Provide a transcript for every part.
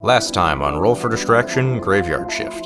Last time on Roll for Distraction, Graveyard Shift.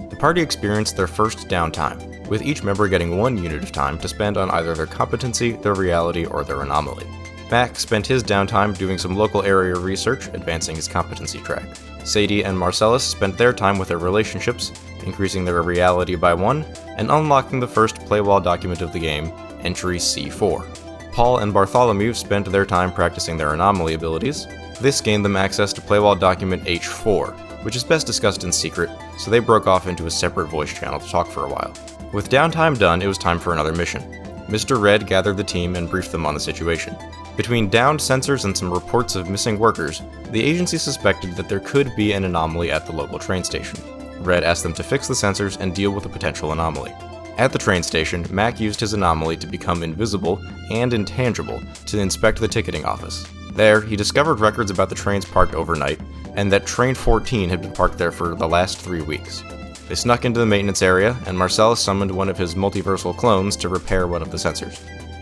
The party experienced their first downtime, with each member getting 1 unit of time to spend on either their competency, their reality, or their anomaly. Mac spent his downtime doing some local area research, advancing his competency track. Sadie and Marcellus spent their time with their relationships, increasing their reality by 1, and unlocking the first playwall document of the game, entry C4. Paul and Bartholomew spent their time practicing their anomaly abilities. This gained them access to playwall document H4, which is best discussed in secret, so they broke off into a separate voice channel to talk for a while. With downtime done, it was time for another mission. Mr. Red gathered the team and briefed them on the situation. Between downed sensors and some reports of missing workers, the agency suspected that there could be an anomaly at the local train station. Red asked them to fix the sensors and deal with a potential anomaly. At the train station, Mac used his anomaly to become invisible and intangible to inspect the ticketing office. There, he discovered records about the trains parked overnight, and that Train 14 had been parked there for the last 3 weeks. They snuck into the maintenance area, and Marcellus summoned one of his multiversal clones to repair one of the sensors.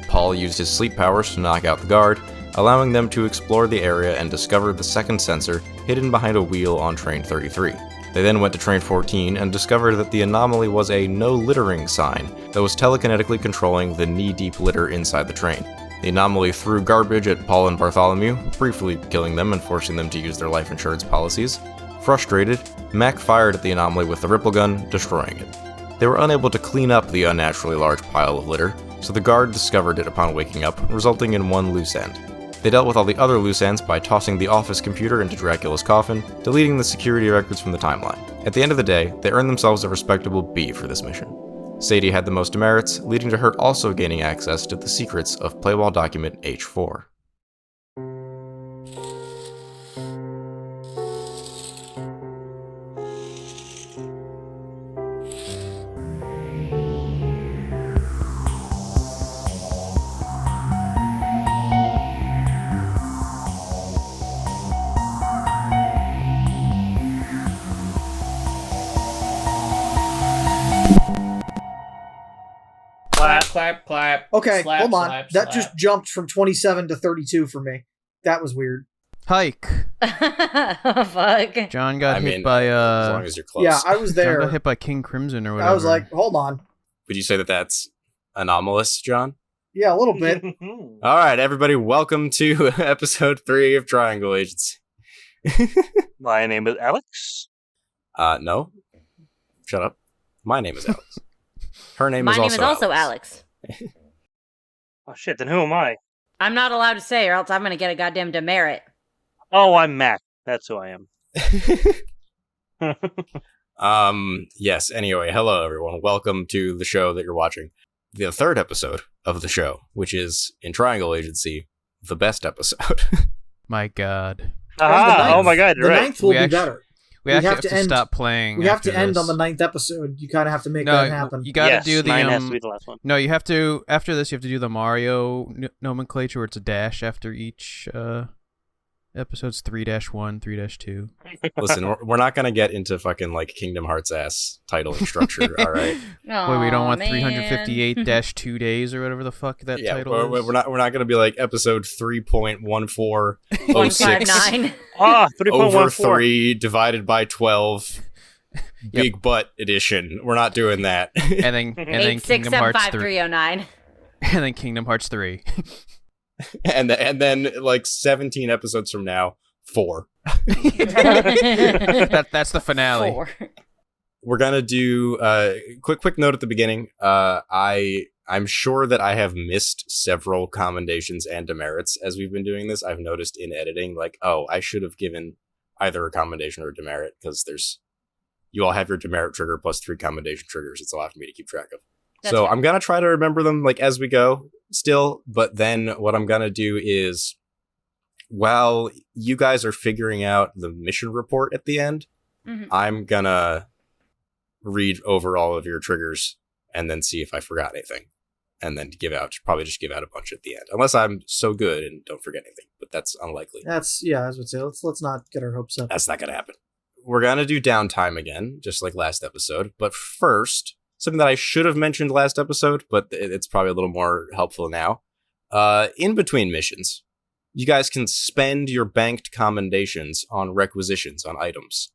Paul used his sleep powers to knock out the guard, allowing them to explore the area and discover the second sensor hidden behind a wheel on Train 33. They then went to Train 14 and discovered that the anomaly was a no littering sign that was telekinetically controlling the knee-deep litter inside the train. The anomaly threw garbage at Paul and Bartholomew, briefly killing them and forcing them to use their life insurance policies. Frustrated, Mac fired at the anomaly with the ripple gun, destroying it. They were unable to clean up the unnaturally large pile of litter, so the guard discovered it upon waking up, resulting in one loose end. They dealt with all the other loose ends by tossing the office computer into Dracula's coffin, deleting the security records from the timeline. At the end of the day, they earned themselves a respectable B for this mission. Sadie had the most demerits, leading to her also gaining access to the secrets of playwall document H4. Clap. Okay, slap, hold on. slap, That slap. just jumped from 27 to 32 for me. That was weird. Hike. Fuck. John got hit As by long as you're close. Yeah, I was John there. got hit by King Crimson or whatever. I was like, hold on. Would you say that that's anomalous, John? Yeah, a little bit. All right, everybody, welcome to episode 3 of Triangle Agency. My name is Alex. No. Shut up. My name is Alex. Her name My is name also is also Alex. Oh shit, then who am I? I'm not allowed to say, or else I'm gonna get a goddamn demerit. Oh, I'm Mac. That's who I am. Yes, anyway, hello everyone. Welcome to the show that you're watching. The third episode of the show, which is, in Triangle Agency, the best episode. My God. And the Ah, ninth- oh my god, you're The right. ninth will We be actu- better. We We actually have have to to end- stop playing. We have to after end on this. the 9th episode. You kind of have to make No, that happen. you gotta yes, do the 9 has to be the last one. No, you have to. After this, you have to do the Mario nomenclature, where it's a dash after each episodes. 3-1, 3-2. Listen, we're not going to get into fucking, like, Kingdom Hearts ass titling structure, all right? Wait, we don't Aw, want man. 358-2 days or whatever the fuck that Yeah, title we're is. not going to be like episode 3.1406 159. Ah, over 3.14. 3 divided by 12 big butt edition. We're not doing that. and then Kingdom Hearts 3, 8675309. and then Kingdom Hearts 3. and then like 17 episodes from now, 4. That's the finale. 4. We're gonna do quick note at the beginning. I'm sure that I have missed several commendations and demerits as we've been doing this. I've noticed in editing, like, oh, I should have given either a commendation or a demerit, because you all have your demerit trigger plus 3 commendation triggers. It's a lot for me to keep track of. That's So fair. I'm gonna try to remember them like as we go still, but then what I'm gonna do is, while you guys are figuring out the mission report at the end, Mhm. I'm gonna read over all of your triggers and then see if I forgot anything, and then probably just give out a bunch at the end, unless I'm so good and don't forget anything, but that's unlikely. I was would say, let's not get our hopes up. That's not gonna happen. We're gonna do downtime again, just like last episode, but first, something that I should have mentioned last episode, but it's probably a little more helpful now. In between missions, you guys can spend your banked commendations on requisitions on items.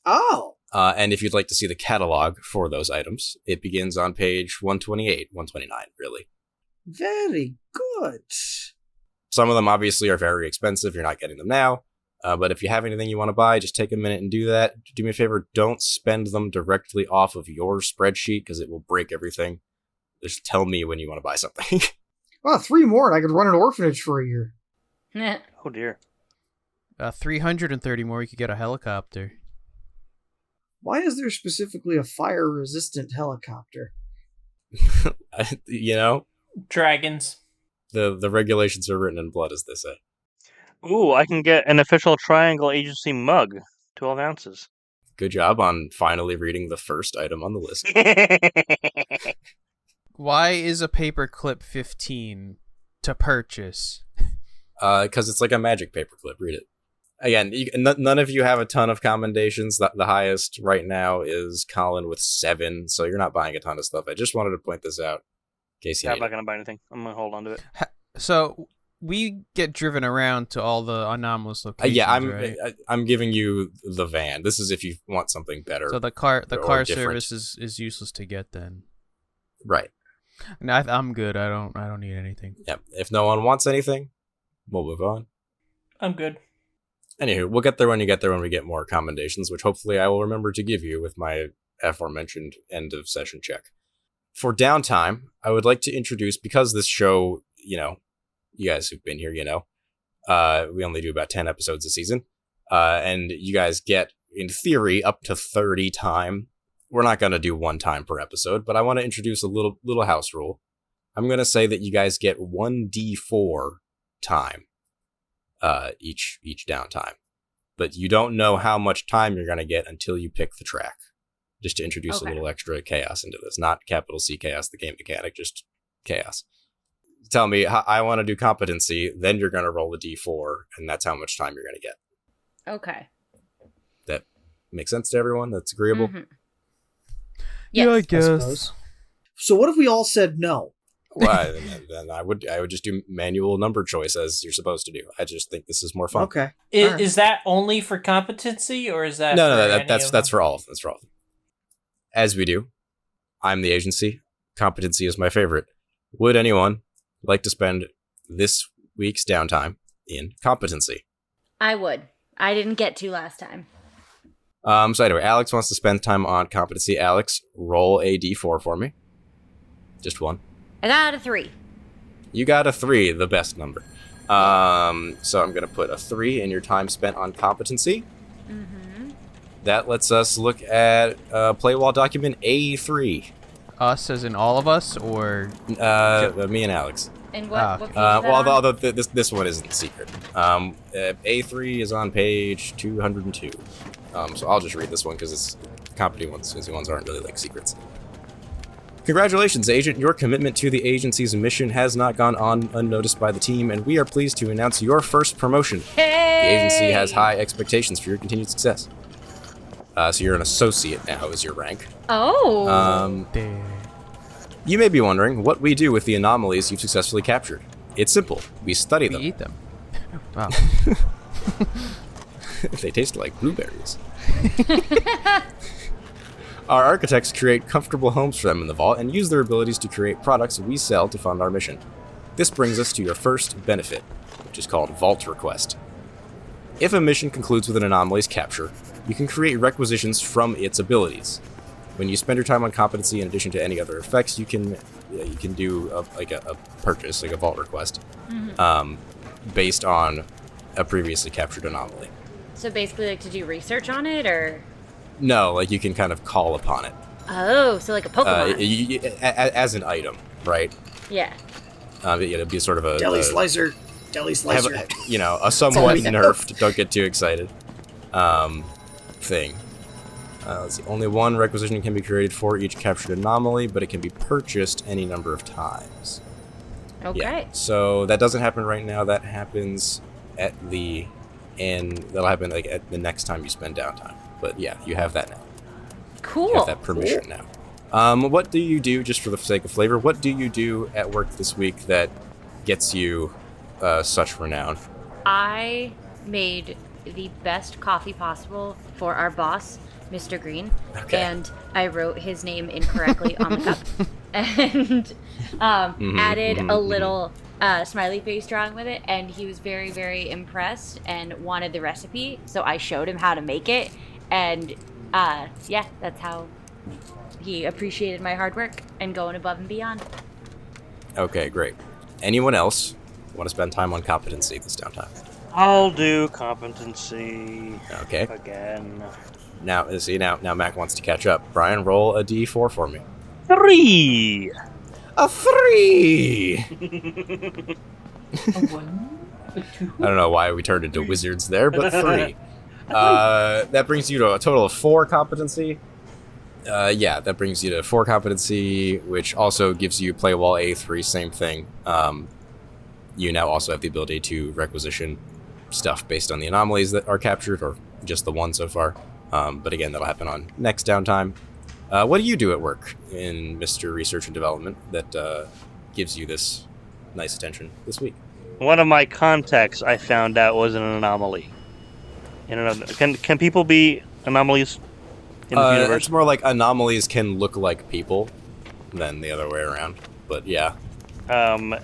Oh. And if you'd like to see the catalog for those items, it begins on page 128, 129, really. Very good. Some of them obviously are very expensive. You're not getting them now. But if you have anything you want to buy, just take a minute and do that. Do me a favor, don't spend them directly off of your spreadsheet because it will break everything. Just tell me when you want to buy something. Well, 3 more and I could run an orphanage for a year. Oh dear. 330 more, you could get a helicopter. Why is there specifically a fire-resistant helicopter? You know, Dragons. the regulations are written in blood, as they say. Ooh, I can get an official Triangle Agency mug, 12 ounces. Good job on finally reading the first item on the list. Why is a paperclip 15 to purchase? Because it's like a magic paperclip. Read it. Again, none of you have a ton of commendations. The highest right now is Colin with 7, so you're not buying a ton of stuff. I just wanted to point this out in case you I'm hate not it. going to buy anything. I'm going to hold on to it. So we get driven around to all the anomalous locations, right? I'm giving you the van. This is if you want something better. So the car different. service is useless to get then. Right. No, I'm good. I don't need anything. Yep. If no one wants anything, we'll move on. I'm good. Anywho, we'll get there when you get there when we get more commendations, which hopefully I will remember to give you with my aforementioned end of session check. For downtime, I would like to introduce, because this show, you guys who've been here, we only do about 10 episodes a season, and you guys get, in theory, up to 30 time. We're not going to do 1 time per episode, but I want to introduce a little house rule. I'm going to say that you guys get 1d4 time each downtime, but you don't know how much time you're going to get until you pick the track. Just to introduce a little extra chaos into this, not capital C chaos, the game mechanic, just chaos. Tell me, I want to do competency, then you're going to roll a d4, and that's how much time you're going to get. Okay. That makes sense to everyone? That's agreeable? Mm-hmm. Yeah, I Yes. guess. suppose. So what if we all said no? Well, then I would just do manual number choice as you're supposed to do. I just think this is more fun. Okay. Is, Alright. is that only for competency, or is that No, for any that's of them? for all of them. That's for all of them. As we do, I'm the agency. Competency is my favorite. Would anyone like to spend this week's downtime in competency? I would. I didn't get to last time. So anyway, Alex wants to spend time on competency. Alex, roll a d4 for me. Just 1. I got a 3. You got a 3, the best number. So I'm going to put a 3 in your time spent on competency. Mm-hmm. That lets us look at play wall document A3. Us as in all of us, or Me and Alex. And what page is Well, that on? although this one isn't secret. A3 is on page 202. So I'll just read this one because it's competent ones, since the ones aren't really like secrets. Congratulations, Agent. Your commitment to the agency's mission has not gone on unnoticed by the team, and we are pleased to announce your first promotion. Hey! The agency has high expectations for your continued success. So you're an associate now is your rank. Oh. Damn. You may be wondering what we do with the anomalies you've successfully captured. It's simple. We study We them. eat them. Wow. They taste like blueberries. Our architects create comfortable homes for them in the vault and use their abilities to create products we sell to fund our mission. This brings us to your first benefit, which is called Vault Request. If a mission concludes with an anomaly's capture, you can create requisitions from its abilities. When you spend your time on competency in addition to any other effects, you can do a purchase, like a Vault Request, based on a previously captured anomaly. So basically, like to do research on it, or? No, like you can kind of call upon it. Oh, so like a Pokemon. As an item, right? Yeah. It'd be sort of a Deli slicer. Deli slicer. a somewhat Deli- nerfed, don't get too excited, thing. Let's see. Only one requisition can be created for each captured anomaly, but it can be purchased any number of times. Okay. Yeah. So that doesn't happen right now. That happens at the end. That'll happen like at the next time you spend downtime. But yeah, you have that now. Cool. You have that permission now. What do you do, just for the sake of flavor, what do you do at work this week that gets you such renown? I made the best coffee possible for our boss, Mr. Green, Okay. and I wrote his name incorrectly on the cup, and added a little smiley face drawing with it, and he was very, very impressed and wanted the recipe, so I showed him how to make it, and yeah, that's how he appreciated my hard work and going above and beyond. Okay, great. Anyone else want to spend time on competency this downtime? I'll do competency. Okay. Again. Now Mac wants to catch up. Brian, roll a d4 for me. 3! A 3! A 1, a 2. I don't know why we turned into wizards there, but 3. That brings you to a total of 4 competency. Yeah, that brings you to 4 competency, which also gives you play wall A3, same thing. You now also have the ability to requisition stuff based on the anomalies that are captured, or just the one so far. But again, that'll happen on next downtime. What do you do at work in Mr. Research and Development that gives you this nice attention this week? One of my contacts I found out was an anomaly. Can people be anomalies in the universe? It's more like anomalies can look like people than the other way around. But yeah.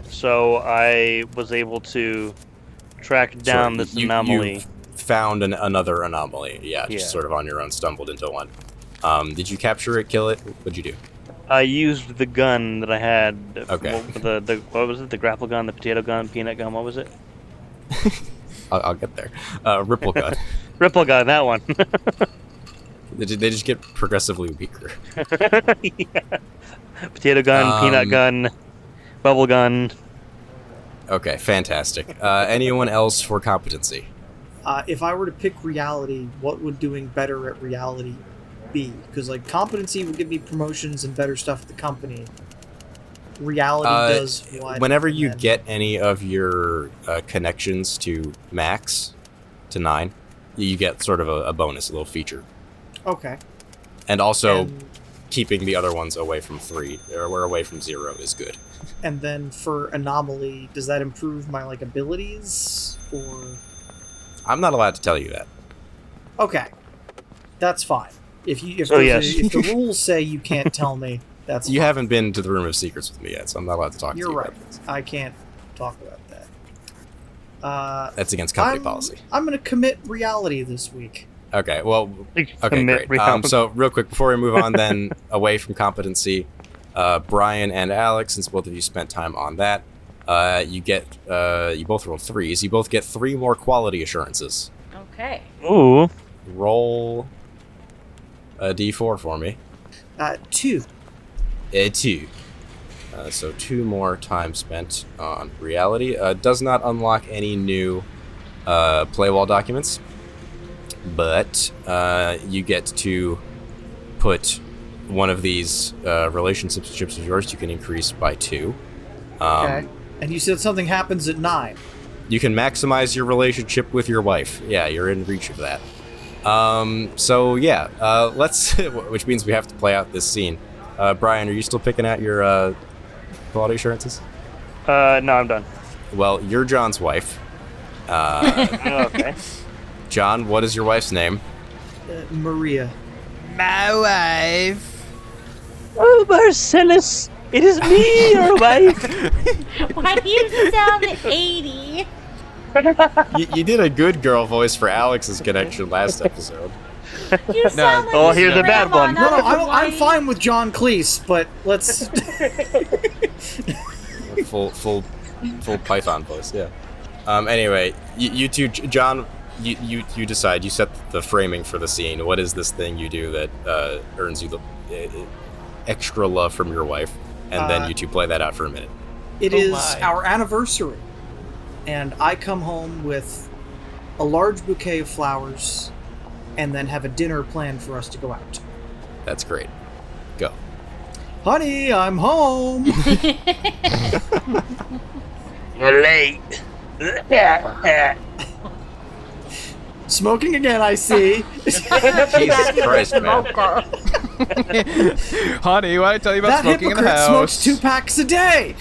So I was able to track down this anomaly. You found another anomaly. Yeah, just Yeah. sort of on your own stumbled into one. Did you capture it, kill it? What'd you do? I used the gun that I had. Okay. What was it? The grapple gun, the potato gun, peanut gun. What was it? I'll get there. Ripple gun. Ripple gun. That one. They just get progressively weaker. Yeah. Potato gun, peanut gun, bubble gun. Okay, fantastic. Anyone else for competency? If I were to pick reality, what would doing better at reality be? Because like competency would give me promotions and better stuff at the company. Reality does what? Whenever you get any of your connections to max, to 9, you get sort of a bonus, a little feature. Okay. And also, And- keeping the other ones away from 3, or away from 0 is good. And then for anomaly, does that improve my like abilities or? I'm not allowed to tell you that. Okay, that's fine. If So, yes. if the rules say you can't tell me, that's You fine. haven't been to the Room of Secrets with me yet, so I'm not allowed to talk You're to you right. about this. I can't talk about that. That's against company policy. I'm gonna commit reality this week. Okay, well, okay, Commit great. reality. So, real quick, before we move on then, away from competency, Brian and Alex, since both of you spent time on that, you both rolled 3s. You both get 3 more quality assurances. Okay. Ooh. Roll a d4 for me. 2. 2. So 2 more time spent on reality. Does not unlock any new playwall documents, but you get to put one of these relationships of yours you can increase by 2. Okay. And you said something happens at 9. You can maximize your relationship with your wife. Yeah, you're in reach of that. So yeah, let's, which means we have to play out this scene. Brian, are you still picking out your quality assurances? No, I'm done. Well, you're John's wife. Okay. John, what is your wife's name? Maria. My wife. Oh, Marcellus, it is me, your wife. Why do you sound 80? You did a good girl voice for Alex's connection last episode. You sound like Oh, his here's the bad grandma, one. No, not his I'm wife. fine with John Cleese, but let's. full Python voice. Yeah. Anyway, you two, John, you decide. You set the framing for the scene. What is this thing you do that earns you the extra love from your wife? And then you two play that out for a minute. It Oh is my. our anniversary, and I come home with a large bouquet of flowers, and then have a dinner planned for us to go out. That's great. Go. Honey, I'm home. You're late. Smoking again, I see. Jesus Christ, man. Honey, why did I tell you about That smoking in the hypocrite house? smokes 2 packs a day.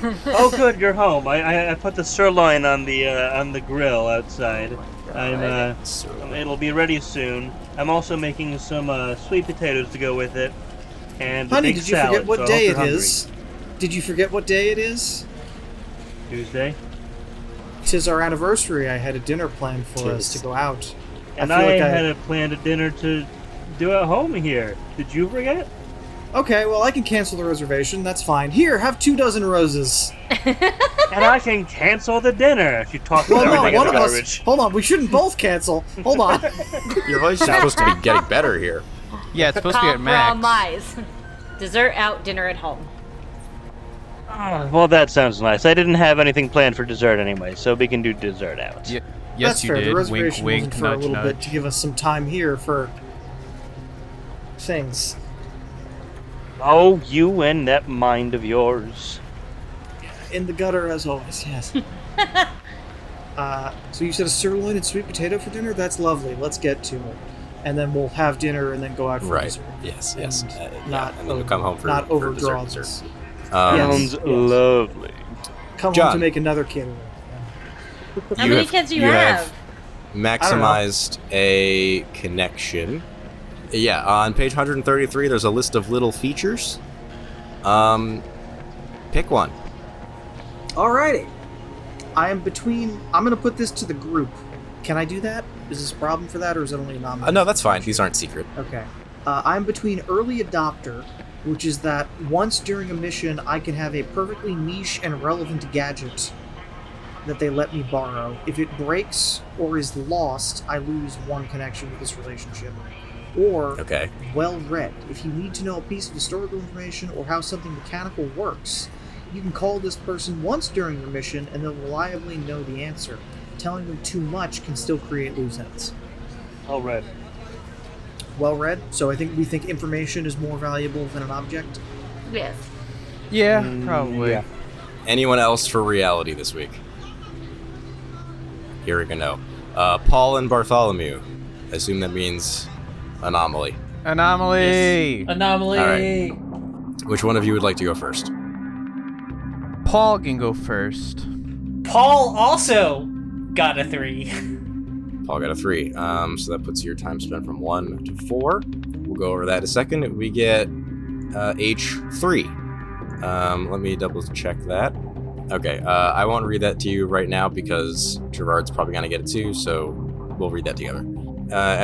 Oh, good, you're home. I put the sirloin on the grill outside. It'll be ready soon. I'm also making some sweet potatoes to go with it, and a Honey, big did you salad, forget what so I day hope it you're is? Did you forget what day it is? hungry. Tuesday. 'Tis our anniversary. I had a dinner planned for us to go out. And feel I like had planned a dinner to do at home here. Did you forget? Okay, well, I can cancel the reservation. That's fine. Here, have 24 roses. And I can cancel the if if you talk Well, about no, everything one in of the us. garbage. Hold on, we shouldn't both cancel. Hold on. Your voice is supposed to be getting better here. Yeah, it's supposed to be at max. Compromise. Dessert out, dinner at home. Well, that sounds nice. I didn't have anything planned for dessert anyway, so we can do dessert out. Yes, That's you fair. did. The reservation Wink, wasn't wink, for a nudge, little bit nudge. to give us some time here for things. Oh, you and that mind of yours. In the gutter, as always, yes. So you said a sirloin and sweet potato for dinner? That's lovely. Let's get to it. And then we'll have dinner and then go out for Right. dessert. Yes. And Not. And then you'll come home for not for overdraw dessert. this. Sounds Yes. lovely. Come home John. to make another kid. How many kids do you have? Maximized a connection. Yeah, on page 133, there's a list of little features. Pick one. Alrighty. I'm going to put this to the group. Can I do that? Is this a problem for that, or is it only a nomination? No, that's fine. These aren't secret. Okay. I'm between early adopter, which is that once during a mission, I can have a perfectly niche and relevant gadget that they let me borrow. If it breaks or is lost, I lose one connection with this relationship. Or Okay. well-read. If you need to know a piece of historical information or how something mechanical works, you can call this person once during your mission and they'll reliably know the answer. Telling them too much can still create loose ends. All right. Well-read, so we think information is more valuable than an object. Yes. Yeah, probably. yeah. Anyone else for reality this week? Here we go. Paul and Bartholomew. I assume that means anomaly. Anomaly! Anomaly. All right. Which one of you would like to go first? Paul can go first. Paul also got a 3. Paul got a 3. So that puts your time spent from 1 to 4. We'll go over that in a second. We get H3. Let me double check that. Okay, I won't read that to you right now because Gerard's probably going to get it too, so we'll read that together.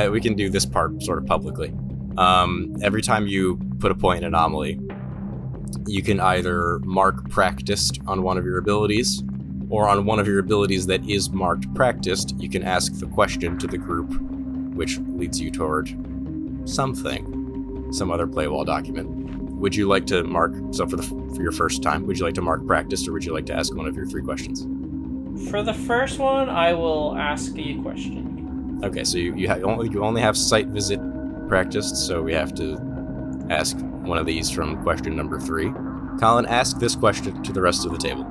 We can do this part sort of publicly. Every time you put a point in anomaly, you can either mark practiced on one of your abilities, or on one of your abilities that is marked practiced, you can ask the question to the group, which leads you toward something, some other playwall document. Would you like to mark, so for your first time, would you like to mark practiced, or would you like to ask one of your 3 questions? For the first one, I will ask a question. Okay, so you only have site visit practiced, so we have to ask one of these from question number 3. Colin, ask this question to the rest of the table.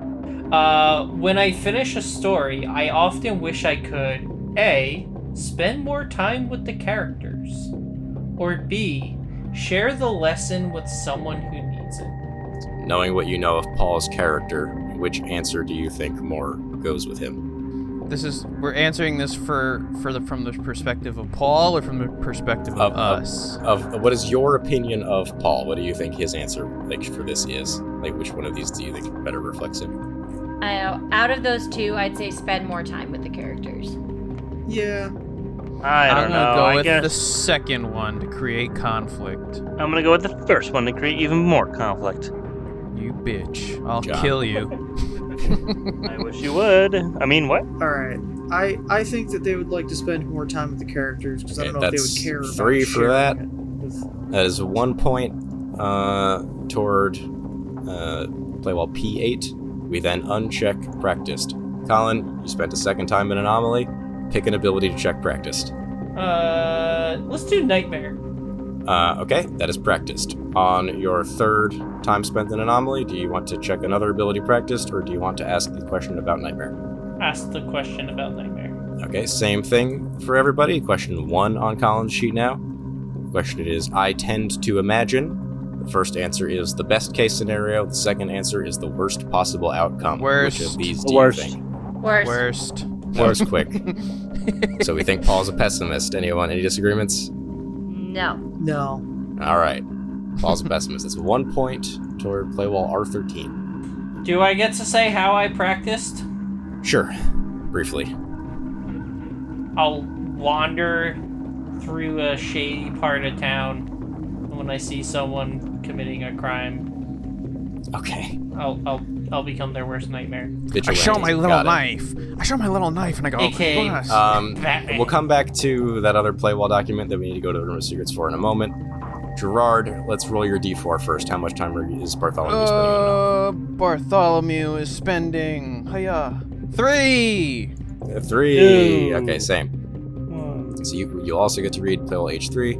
When I finish a story, I often wish I could A. Spend more time with the characters, or B. Share the lesson with someone who needs it. Knowing what you know of Paul's character, which answer do you think more goes with him? We're answering this from the perspective of Paul, or from the perspective of us? Of what is your opinion of Paul? What do you think his answer for this is? Which one of these do you think better reflects him? Out of those 2, I'd say spend more time with the characters. Yeah. I don't I'm know. gonna go I with guess the second one to create conflict. I'm gonna go with the first one to create even more conflict. You bitch. I'll John. kill you. I wish you would. I mean, what? Alright. I think that they would like to spend more time with the characters, because I don't know if they That's would care about 3 for sharing that. it with- That is 1 point toward playwall P8. We then uncheck practiced. Colin, you spent a second time in anomaly. Pick an ability to check practiced. Let's do Nightmare. Okay, that is practiced. On your 3rd time spent in anomaly, do you want to check another ability practiced, or do you want to ask the question about nightmare? Ask the question about Nightmare. Okay, same thing for everybody. Question 1 on Colin's sheet now. The question is, I tend to imagine First answer is the best case scenario. The second answer is the worst possible outcome. Worst. Which of these The do worst. you think? Worst. Worst quick. So we think Paul's a pessimist. Anyone? Any disagreements? No. No. All right. Paul's a pessimist. It's 1 point toward Playwall R13. Do I get to say how I practiced? Sure. Briefly. I'll wander through a shady part of town. When I see someone committing a crime, Okay. I'll become their worst nightmare. I show my little Got it. knife. I show my little knife, and I go, AKA, "Boss." Batman. We'll come back to that other Playwall document that we need to go to the Room of Secrets for in a moment. Gerard, let's roll your D4 first. How much time is Bartholomew spending on Bartholomew is spending 3. 3. Ew. Okay, same. So you also get to read Playwall H3.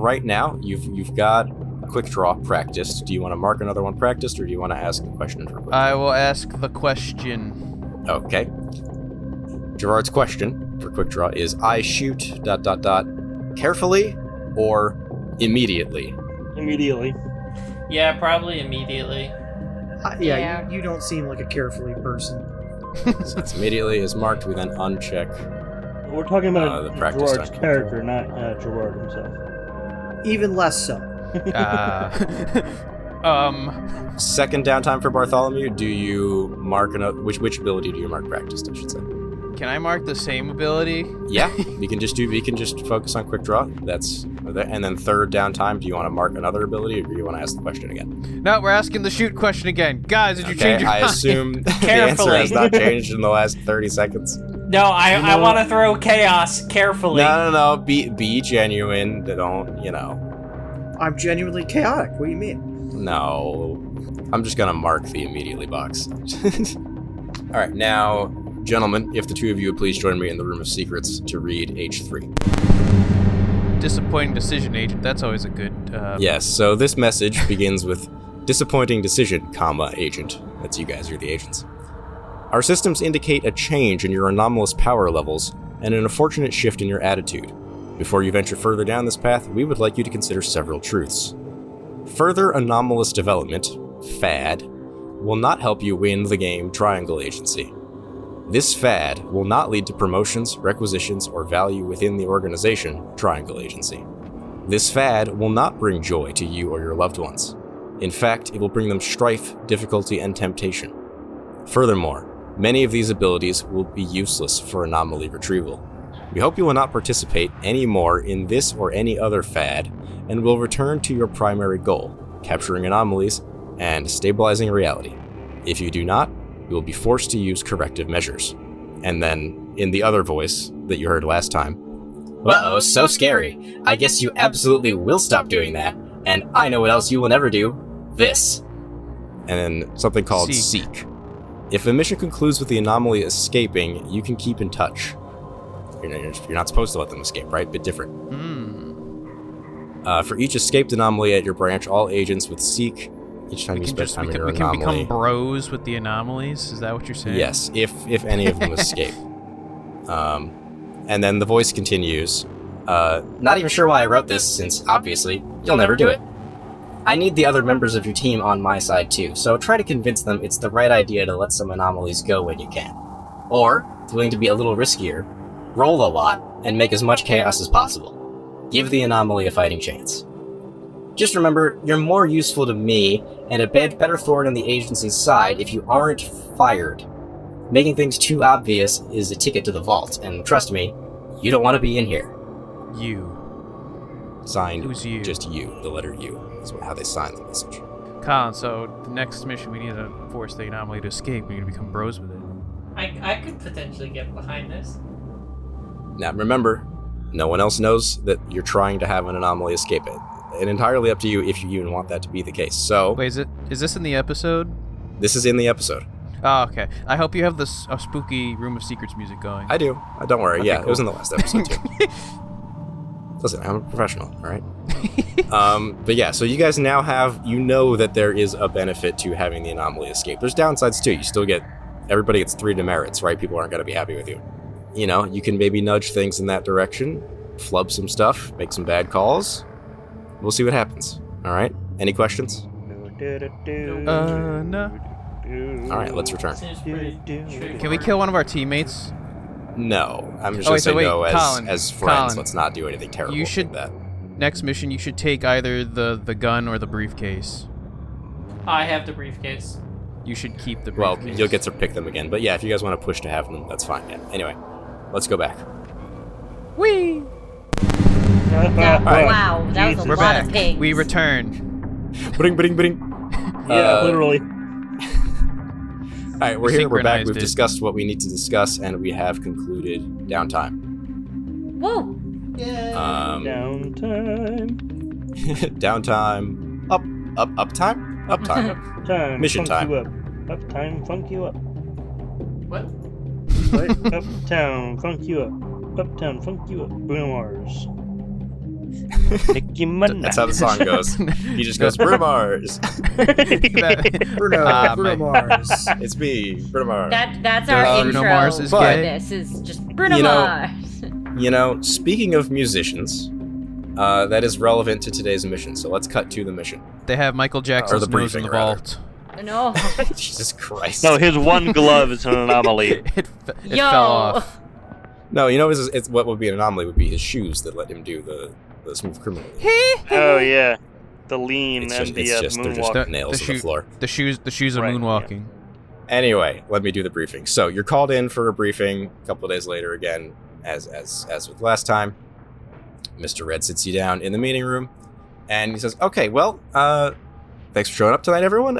Right now, you've got quick draw practiced. Do you want to mark another one practiced, or do you want to ask the question for quick draw? I will ask the question. Okay. Gerard's question for quick draw is: I shoot ... carefully or immediately? Immediately. Yeah, probably immediately. Yeah. You don't seem like a carefully person. So it's immediately is marked. We then uncheck. We're talking about the practice Gerard's time. character, not Gerard himself. Even less so. Second downtime for Bartholomew. Do you mark which ability do you mark practiced? I should say. Can I mark the same ability? Yeah, we can just focus on quick draw. And then third downtime. Do you want to mark another ability, or do you want to ask the question again? No, we're asking the shoot question again. Guys, did you change your I mind? assume the answer Carefully. has not changed in the last 30 seconds. No, I want to throw chaos carefully. No. Be genuine. Don't, I'm genuinely chaotic. What do you mean? No. I'm just gonna mark the immediately box. All right, now, gentlemen, if the two of you would please join me in the Room of Secrets to read H3. Disappointing decision, agent. That's always a good. Yes, so this message begins with disappointing decision, agent. That's you guys, you're the agents. Our systems indicate a change in your anomalous power levels and an unfortunate shift in your attitude. Before you venture further down this path, we would like you to consider several truths. Further anomalous development, fad, will not help you win the game Triangle Agency. This fad will not lead to promotions, requisitions, or value within the organization Triangle Agency. This fad will not bring joy to you or your loved ones. In fact, it will bring them strife, difficulty, and temptation. Furthermore, many of these abilities will be useless for anomaly retrieval. We hope you will not participate anymore in this or any other fad, and will return to your primary goal, capturing anomalies and stabilizing reality. If you do not, you will be forced to use corrective measures. And then, in the other voice that you heard last time, Uh-oh, so scary. I guess you absolutely will stop doing that. And I know what else you will never do. This. and then something called Seek. If the mission concludes with the anomaly escaping, you can keep in touch. You're not supposed to let them escape, right? Bit different. For each escaped anomaly at your branch, all agents with Seek, each time you spend time in your we can anomaly. become bros with the anomalies? Is that what you're saying? Yes, if any of them escape. And then the voice continues. Not even sure why I wrote this, since obviously you'll never do it. I need the other members of your team on my side too, so try to convince them it's the right idea to let some anomalies go when you can. Or, if willing to be a little riskier, roll a lot and make as much chaos as possible. Give the anomaly a fighting chance. Just remember, you're more useful to me and a better thorn on the agency's side if you aren't fired. Making things too obvious is a ticket to the vault, and trust me, you don't want to be in here. You. Signed, Who's you? just you, the letter U, is how they sign the message. Colin, so the next mission we need to force the anomaly to escape. We need to become bros with it. I could potentially get behind this. Now remember, no one else knows that you're trying to have an anomaly escape it. And entirely up to you if you even want that to be the case. So, Wait, is this in the episode? this is in the episode. Oh, okay. I hope you have this spooky Room of Secrets music going. I do. Don't worry. Okay, Yeah, cool. it was in the last episode too. Listen, I'm a professional, all right? But yeah, so you guys now know that there is a benefit to having the anomaly escape. There's downsides too. You still everybody gets 3 demerits, right? People aren't going to be happy with you. You can maybe nudge things in that direction, flub some stuff, make some bad calls. We'll see what happens, all right? Any questions? No. All right, let's return. Seems pretty straightforward. Can we kill one of our teammates? No, I'm just Oh, gonna wait, say so wait, no Colin, as friends. Colin, Let's not do anything terrible. you should- like that. Next mission, you should take either the gun or the briefcase. I have the briefcase. You should keep the Well, briefcase. you'll get to pick them again. But yeah, if you guys want to push to have them, that's fine. Yeah. Anyway, let's go back. Whee! Wow, that was a We're lot back. of pings. We return. Bring. Yeah, literally. All right, we're here. We're back. Synchronized We've it. discussed what we need to discuss, and we have concluded downtime. Whoa. Downtime. Downtime. Uptime. Uptime. Time. Mission funk time. You up. Uptime. Funk you up. What? What? Uptown. Funk you up. Uptown. Funk you up. Bruno Mars. Nicki Minaj. That's how the song goes. He just goes, Bruno Mars. Bruno man. Mars. It's me, Bruno Mars. That's our intro. Bruno Mars is for gay. this is just Bruno You know- Mars. You know, speaking of musicians, that is relevant to today's mission. So let's cut to the mission. They have Michael Jackson's Or the nose in briefing, the rather. vault. No. Jesus Christ. No, his one glove is an anomaly. it Yo. fell off. No, you know, it's what would be an anomaly would be his shoes that let him do the smooth criminal. Oh yeah, the lean It's and just, the it's just they're just moonwalk. nails the to the shoe- floor. The shoes of Right, moonwalking. Anyway, let me do the briefing. So you're called in for a briefing a couple of days later again, as with last time. Mr. Red sits you down in the meeting room, and he says, "Okay, well, thanks for showing up tonight, everyone.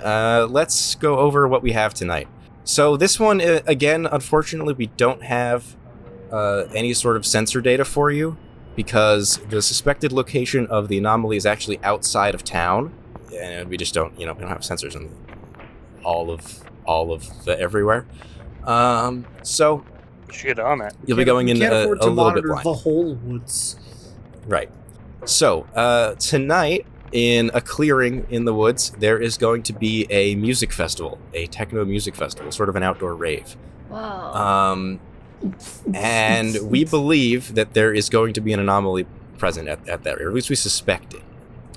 Let's go over what we have tonight. So this one, again, unfortunately, we don't have any sort of sensor data for you because the suspected location of the anomaly is actually outside of town, and we just don't, we don't have sensors in all of the everywhere. So You should get on that. you'll be going in can't a afford to little bit monitor blind. the whole woods. Right. So, tonight, in a clearing in the woods, there is going to be a music festival, a techno music festival, sort of an outdoor rave. Whoa. And we believe that there is going to be an anomaly present at that rave, or at least we suspect it.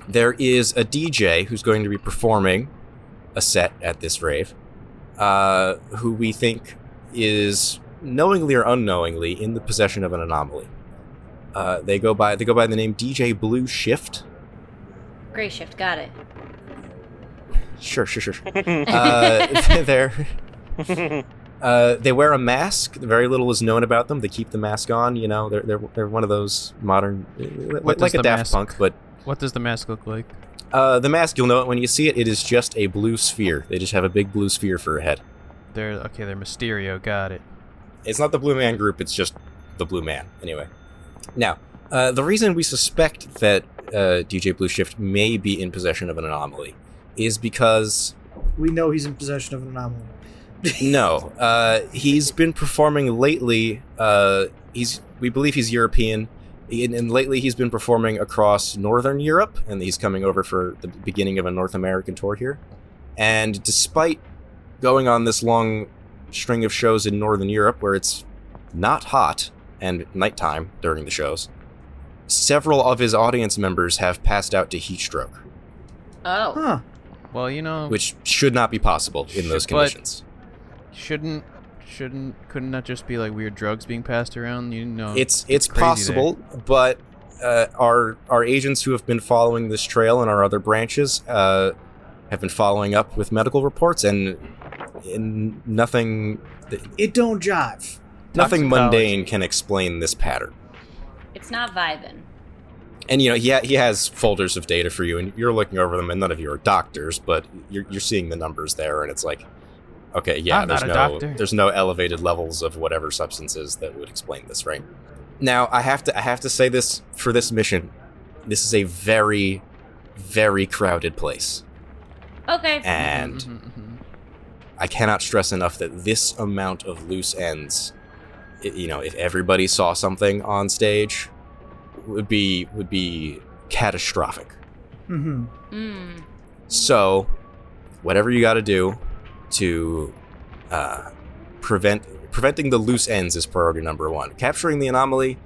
There is a DJ who's going to be performing a set at this rave, who we think is knowingly or unknowingly in the possession of an anomaly. They go by the name DJ Blue Shift. Gray shift, got it. Sure. They wear a mask. Very little is known about them. They keep the mask on. They're one of those modern, What like does a the Daft mask- Punk, but What does the mask look like? the mask, you'll know it when you see it. It is just a blue sphere. They just have a big blue sphere for a head. They're Mysterio. Got it. It's not the Blue Man Group. It's just the Blue Man. Anyway, now the reason we suspect that DJ Blue Shift may be in possession of an anomaly is because We know he's in possession of an anomaly. no, he's been performing lately. We believe he's European, and lately he's been performing across Northern Europe, and he's coming over for the beginning of a North American tour here. And despite going on this long string of shows in Northern Europe, where it's not hot and nighttime during the shows, several of his audience members have passed out to heat stroke, Oh. Huh. Well, which should not be possible in those But- conditions. couldn't that just be like weird drugs being passed around? It's crazy possible, but our agents who have been following this trail and our other branches have been following up with medical reports, and nothing It don't jive. nothing Toxicology. mundane can explain this pattern. It's not vibing. And he has folders of data for you, and you're looking over them, and none of you are doctors, but you're seeing the numbers there, and it's like, okay, yeah, I'm not a doctor. there's no elevated levels of whatever substances that would explain this, right? Now, I have to say this for this mission. This is a very, very crowded place, Okay. and Mhm. I cannot stress enough that this amount of loose ends, if everybody saw something on stage, would be catastrophic. Mm-hmm. Mm. So, whatever you got to do to preventing the loose ends is priority number one. Capturing the anomaly,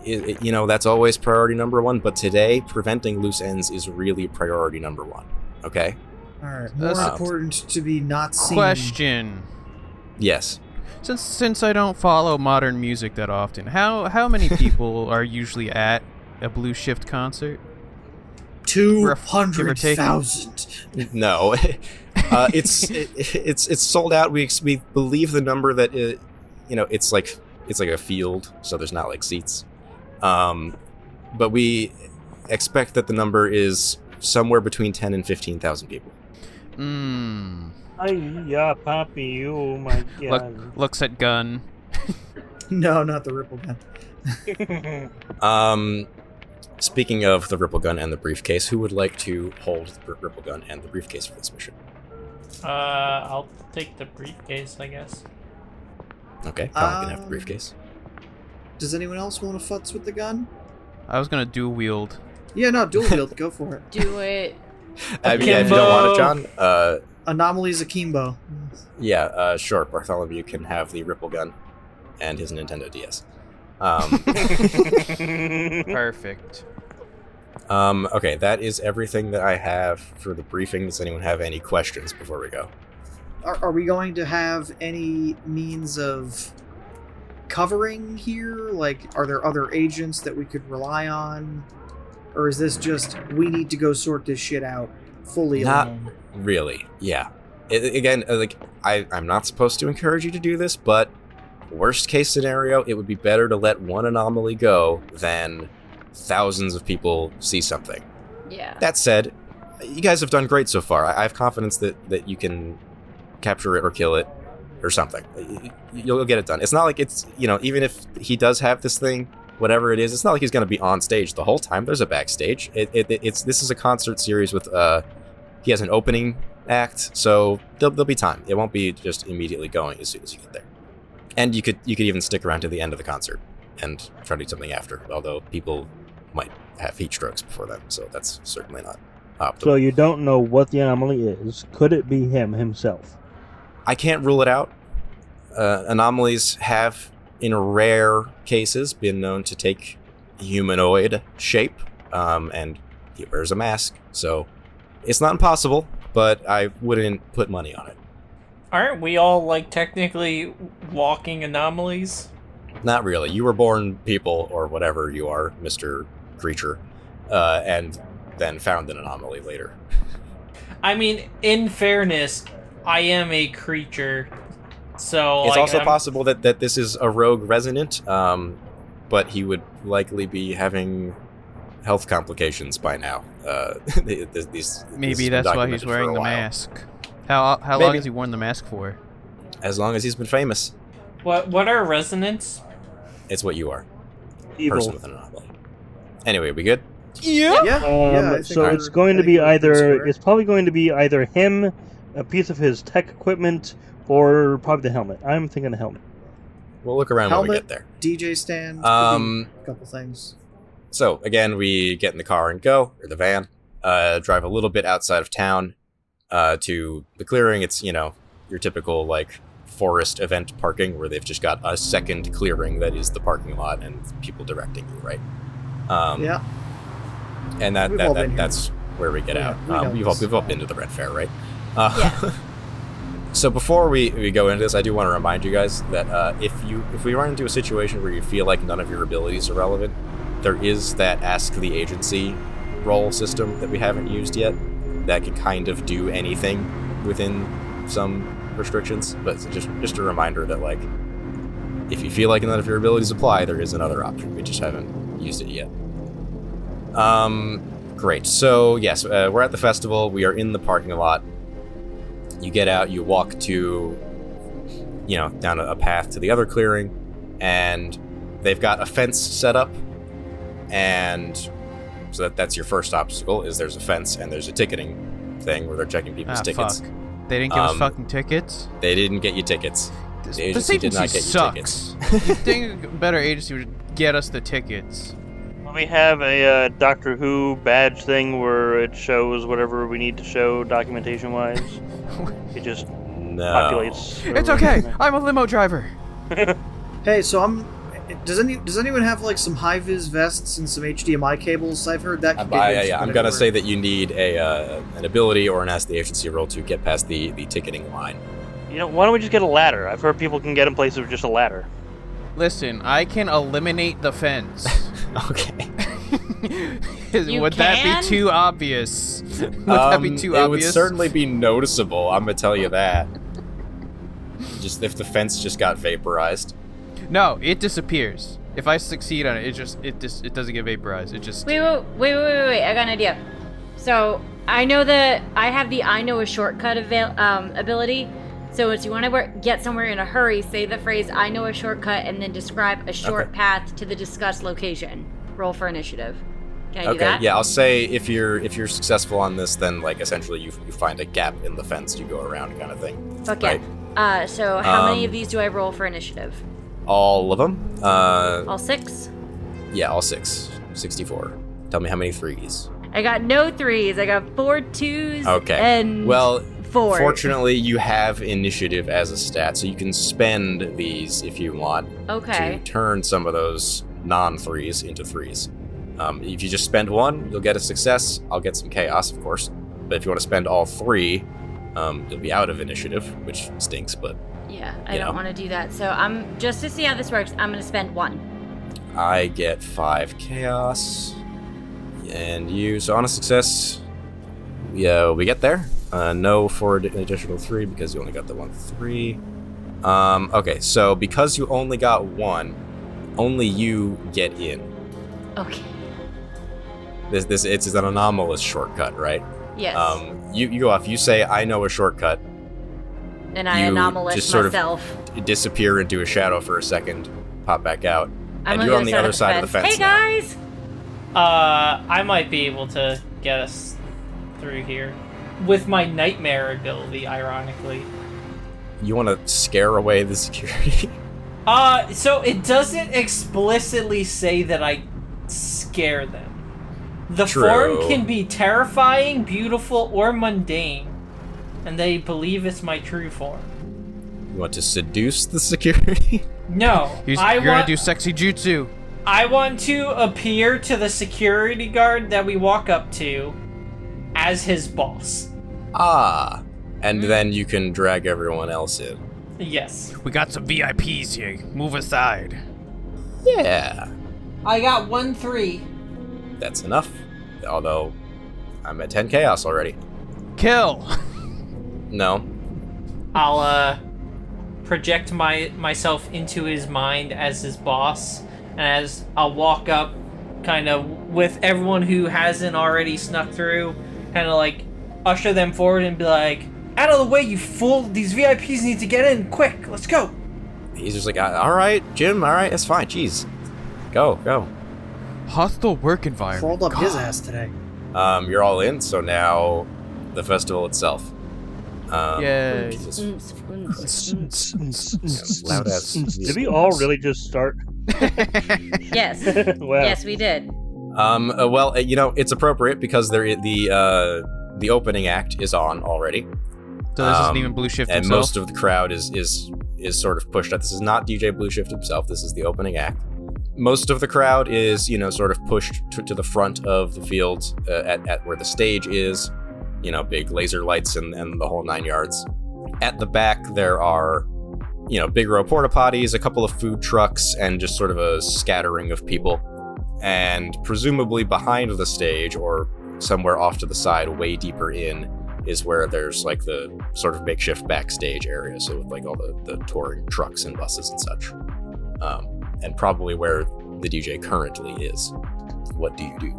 that's always priority number one. But today, preventing loose ends is really priority number one. Okay. All right. More That's- important to be not seen. Question. Yes. Since I don't follow modern music that often, how many people are usually at a Blue Shift concert? 200,000. No. It's sold out. We believe the number that it's like a field, so there's not like seats. But we expect that the number is somewhere between 10 and 15,000 people. Ay, yeah, Papi, oh my god. Looks at gun. No, not the ripple gun. Speaking of the ripple gun and the briefcase, who would like to hold the ripple gun and the briefcase for this mission? I'll take the briefcase, I guess. Okay, Colin can have the briefcase. Does anyone else want to futz with the gun? I was gonna dual wield. Yeah, no, dual wield. Go for it. Do it. I mean, if you don't want it, John, Anomaly's akimbo. sure, Bartholomew can have the ripple gun and his Nintendo DS. Perfect. Okay, that is everything that I have for the briefing. Does anyone have any questions before we go? Are we going to have any means of covering here? Like, are there other agents that we could rely on? Or is this just, we need to go sort this shit out fully Not alone? really, yeah. I'm not supposed to encourage you to do this, but worst case scenario, it would be better to let one anomaly go than thousands of people see something. Yeah. That said, you guys have done great so far. I have confidence that you can capture it or kill it or something. You'll get it done. It's not like it's, even if he does have this thing, whatever it is, it's not like he's going to be on stage the whole time. There's a backstage. This is a concert series with, he has an opening act, so there'll be time. It won't be just immediately going as soon as you get there. And you could even stick around to the end of the concert and try to do something after, although people might have heat strokes before then, so that's certainly not optimal. So you don't know what the anomaly is. Could it be him himself? I can't rule it out. Anomalies have, in rare cases, been known to take humanoid shape, and he wears a mask, so it's not impossible, but I wouldn't put money on it. Aren't we all, technically walking anomalies? Not really. You were born people, or whatever you are, Mr. Creature, and then found an anomaly later. I mean, in fairness, I am a creature, so... It's also possible that this is a rogue resonant, but he would likely be having health complications by now. Maybe that's why he's wearing the mask. How long has he worn the mask for? As long as he's been famous. What are resonants? It's what you are. Evil. Person with an anomaly. Anyway, we good? Yeah, I think So we're- it's going to I be think we're either. square. It's probably going to be either him, a piece of his tech equipment, or probably the helmet. I'm thinking the helmet. We'll look around when we Helmet, get there. DJ stand, Um, could be a couple things. So, again, we get in the car and go, or the van, drive a little bit outside of town to the clearing. It's, your typical, forest event parking where they've just got a second clearing that is the parking lot and people directing you, right? Yeah. And We've all been here. that's where we get Yeah, out. we know We've this. all been to the Red Fair, right? Yeah. So before we go into this, I do want to remind you guys that if we run into a situation where you feel like none of your abilities are relevant, there is that Ask the Agency role system that we haven't used yet that can kind of do anything within some restrictions. But it's just a reminder that if you feel like none of your abilities apply, there is another option. We just haven't used it yet. Great. So yes, we're at the festival. We are in the parking lot. You get out, you walk to, down a path to the other clearing, and they've got a fence set up, and so that's your first obstacle, is there's a fence, and there's a ticketing thing where they're checking people's tickets. Fuck. They didn't give us fucking tickets? They didn't get you tickets. The This agency did not agency get you sucks. tickets. You'd think a better agency would get us the tickets. We have a Doctor Who badge thing where it shows whatever we need to show documentation-wise. It just No. populates. It's okay. I'm a limo driver. Hey, so I'm Does anyone have like some high-vis vests and some HDMI cables? I've heard that can get I'm gonna say that you need an ability or an Ask the Agency roll to get past the ticketing line. Why don't we just get a ladder? I've heard people can get in places with just a ladder. Listen, I can eliminate the fence. Okay. Would that be too obvious? Would that be too obvious? It would certainly be noticeable, I'm gonna tell you that. Just if the fence just got vaporized. No, it disappears. If I succeed on it, it doesn't get vaporized. It just... Wait. I got an idea. So, I know a shortcut ability. So if you want to get somewhere in a hurry, say the phrase, I know a shortcut, and then describe a short path to the discussed location. Roll for initiative. Can I do that? Okay, yeah, I'll say if you're successful on this, then like essentially you find a gap in the fence you go around kind of thing. Fuck right? yeah. So how many of these do I roll for initiative? All of them? All 6? Yeah, all 6. 64. Tell me how many 3s. I got no 3s. I got 4 2s. Okay. And well, 4. Fortunately, you have initiative as a stat, so you can spend these if you want. Okay. To turn some of those non-3s into 3s. If you just spend 1, you'll get a success. I'll get some chaos, of course. But if you want to spend all 3, you'll be out of initiative, which stinks, but... Yeah, I don't want to do that. So just to see how this works, I'm going to spend 1. I get 5 chaos. And you, so on a success, we get there. No for an additional 3 because you only got the 1 3. Okay, so because you only got 1, only you get in. Okay. It's an anomalous shortcut, right? Yes. You go off. You say, I know a shortcut. And I anomalous just sort myself. Of disappear into a shadow for a second, pop back out, I'm and you're on the other side of the fence. Hey guys! I might be able to get us through here with my nightmare ability, ironically. You want to scare away the security? So it doesn't explicitly say that I scare them. The form can be terrifying, beautiful, or mundane, and they believe it's my true form. You want to seduce the security? No. You're gonna do sexy jutsu. I want to appear to the security guard that we walk up to as his boss. And then you can drag everyone else in. Yes. We got some VIPs here. Move aside. Yeah. I got 1 3. That's enough. Although, I'm at 10 chaos already. Kill! No. I'll project myself into his mind as his boss, and as I'll walk up kind of with everyone who hasn't already snuck through, kind of like usher them forward and be like, out of the way, you fool, these VIPs need to get in, quick, let's go. He's just like, alright, Jim, alright, that's fine, jeez. Go. Hostile work environment. Crawled up his ass today. You're all in, so now the festival itself. Yay. Loud ass. Did we all really just start? Yes. Wow. Yes, we did. Well, it's appropriate because the opening act is on already. So this isn't even Blue Shift and himself? most of the crowd is sort of pushed out. This is not DJ Blue Shift himself. This is the opening act. Most of the crowd is, sort of pushed to the front of the field at where the stage is. Big laser lights and the whole 9 yards. At the back, there are, big row porta potties, a couple of food trucks, and just sort of a scattering of people. And presumably behind the stage, or somewhere off to the side, way deeper in, is where there's like the sort of makeshift backstage area. So with like all the touring trucks and buses and such. And probably where the DJ currently is. What do you do?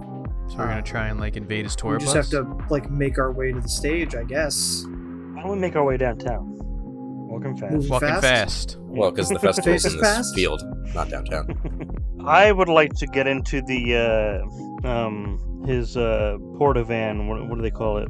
So we're gonna try and like invade his tour We bus? just have to like make our way to the stage, I guess. Why don't we make our way downtown? Walking fast. Moving Walking fast? fast. Well, because the festival's in Faces this past? field, not downtown. I would like to get into the his porta van. What do they call it?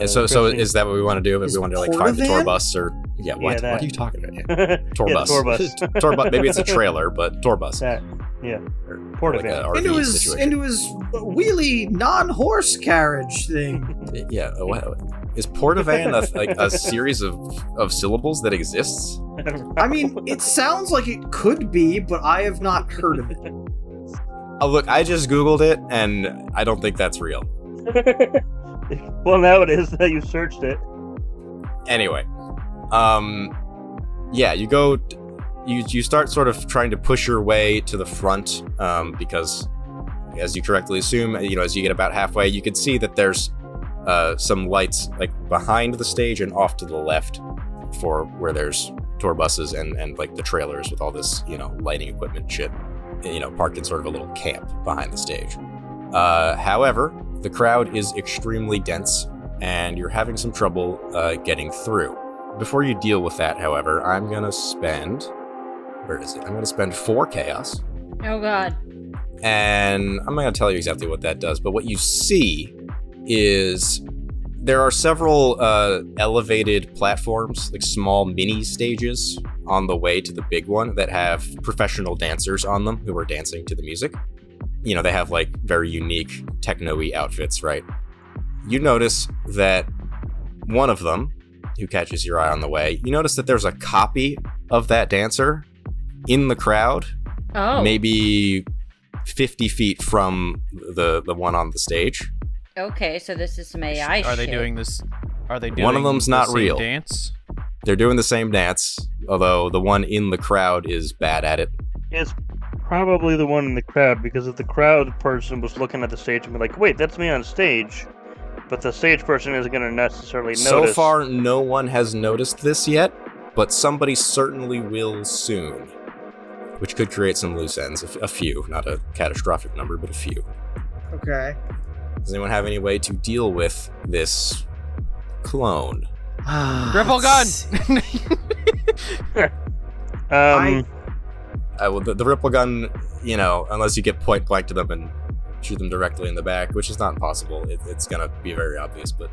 So is that what we want to do? Maybe Is we want to like find the tour porta-van? bus or what? Yeah, What that. are you talking about? Yeah. Tour Yeah, bus. tour bus. Tour bus. Maybe it's a trailer, but tour bus. That. Yeah. Or Porta like a van. RV situation. Into his wheelie non-horse carriage thing. Yeah. Wow. Is portavan a series of syllables that exists? I mean, it sounds like it could be, but I have not heard of it. Oh, look, I just Googled it, and I don't think that's real. Well, now it is that you searched it. Anyway, yeah, you go, you start sort of trying to push your way to the front, because, as you correctly assume, as you get about halfway, you can see that there's some lights like behind the stage and off to the left, for where there's tour buses and like the trailers with all this lighting equipment shit, parked in sort of a little camp behind the stage. However, the crowd is extremely dense, and you're having some trouble getting through. Before you deal with that, however, I'm gonna spend... Where is it? I'm gonna spend 4 chaos. Oh god. And I'm not gonna tell you exactly what that does, but what you see is there are several elevated platforms, like small mini stages on the way to the big one that have professional dancers on them who are dancing to the music. They have like very unique techno-y outfits, right? You notice that one of them, who catches your eye on the way, you notice that there's a copy of that dancer in the crowd, maybe 50 feet from the one on the stage. Okay, so this is some AI shit. Are they doing this? Are they doing one of them's not the same real dance? They're doing the same dance, although the one in the crowd is bad at it. It's probably the one in the crowd, because if the crowd person was looking at the stage and be like, wait, that's me on stage, but the stage person isn't going to necessarily notice. So far, no one has noticed this yet, but somebody certainly will soon, which could create some loose ends. A few, not a catastrophic number, but a few. Okay. Does anyone have any way to deal with this clone? Ripple gun! Well, the ripple gun, unless you get point blank to them and shoot them directly in the back, which is not impossible. It's gonna be very obvious, but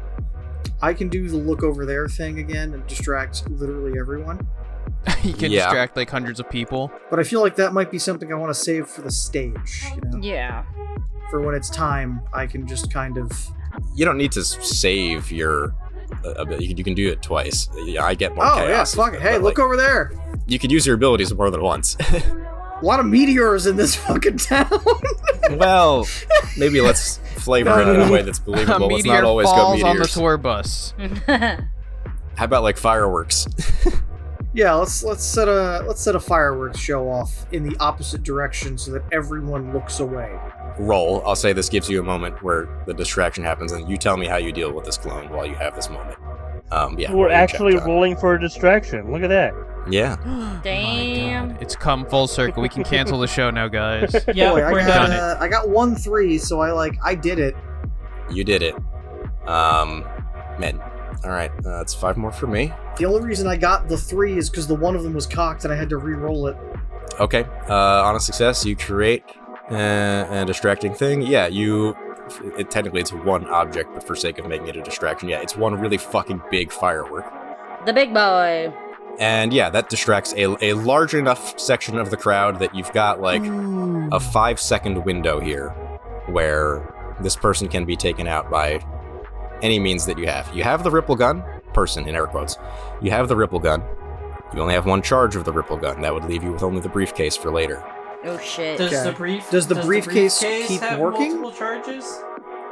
I can do the look over there thing again and distract literally everyone. You can distract like hundreds of people. But I feel like that might be something I want to save for the stage. Yeah. For when it's time, I can just kind of... You don't need to save your... you can do it twice. I get more chaos. Oh, yeah, fuck it. Hey, look over there! You could use your abilities more than once. A lot of meteors in this fucking town! Well, maybe let's flavor it in a way that's believable. A Let's meteor not always go falls meteors. on the tour bus. How about like fireworks? Yeah, let's set a fireworks show off in the opposite direction so that everyone looks away. Roll. I'll say this gives you a moment where the distraction happens, and you tell me how you deal with this clone while you have this moment. Yeah. We're actually rolling for a distraction. Look at that. Yeah. Damn. It's come full circle. We can cancel the show now, guys. Yeah, Boy, we're done. I got 1 3, so I did it. You did it. Men. All right. That's 5 more for me. The only reason I got the 3 is because the one of them was cocked and I had to re-roll it. Okay. On a success, you create a distracting thing. Yeah, technically it's one object, but for sake of making it a distraction, yeah, it's one really fucking big firework. The big boy. And yeah, that distracts a large enough section of the crowd that you've got like a 5-second window here where this person can be taken out by any means that you have. You have the ripple gun, person in air quotes. You have the ripple gun. You only have 1 charge of the ripple gun. That would leave you with only the briefcase for later. Oh shit. Does Okay. the the briefcase keep have working? multiple charges?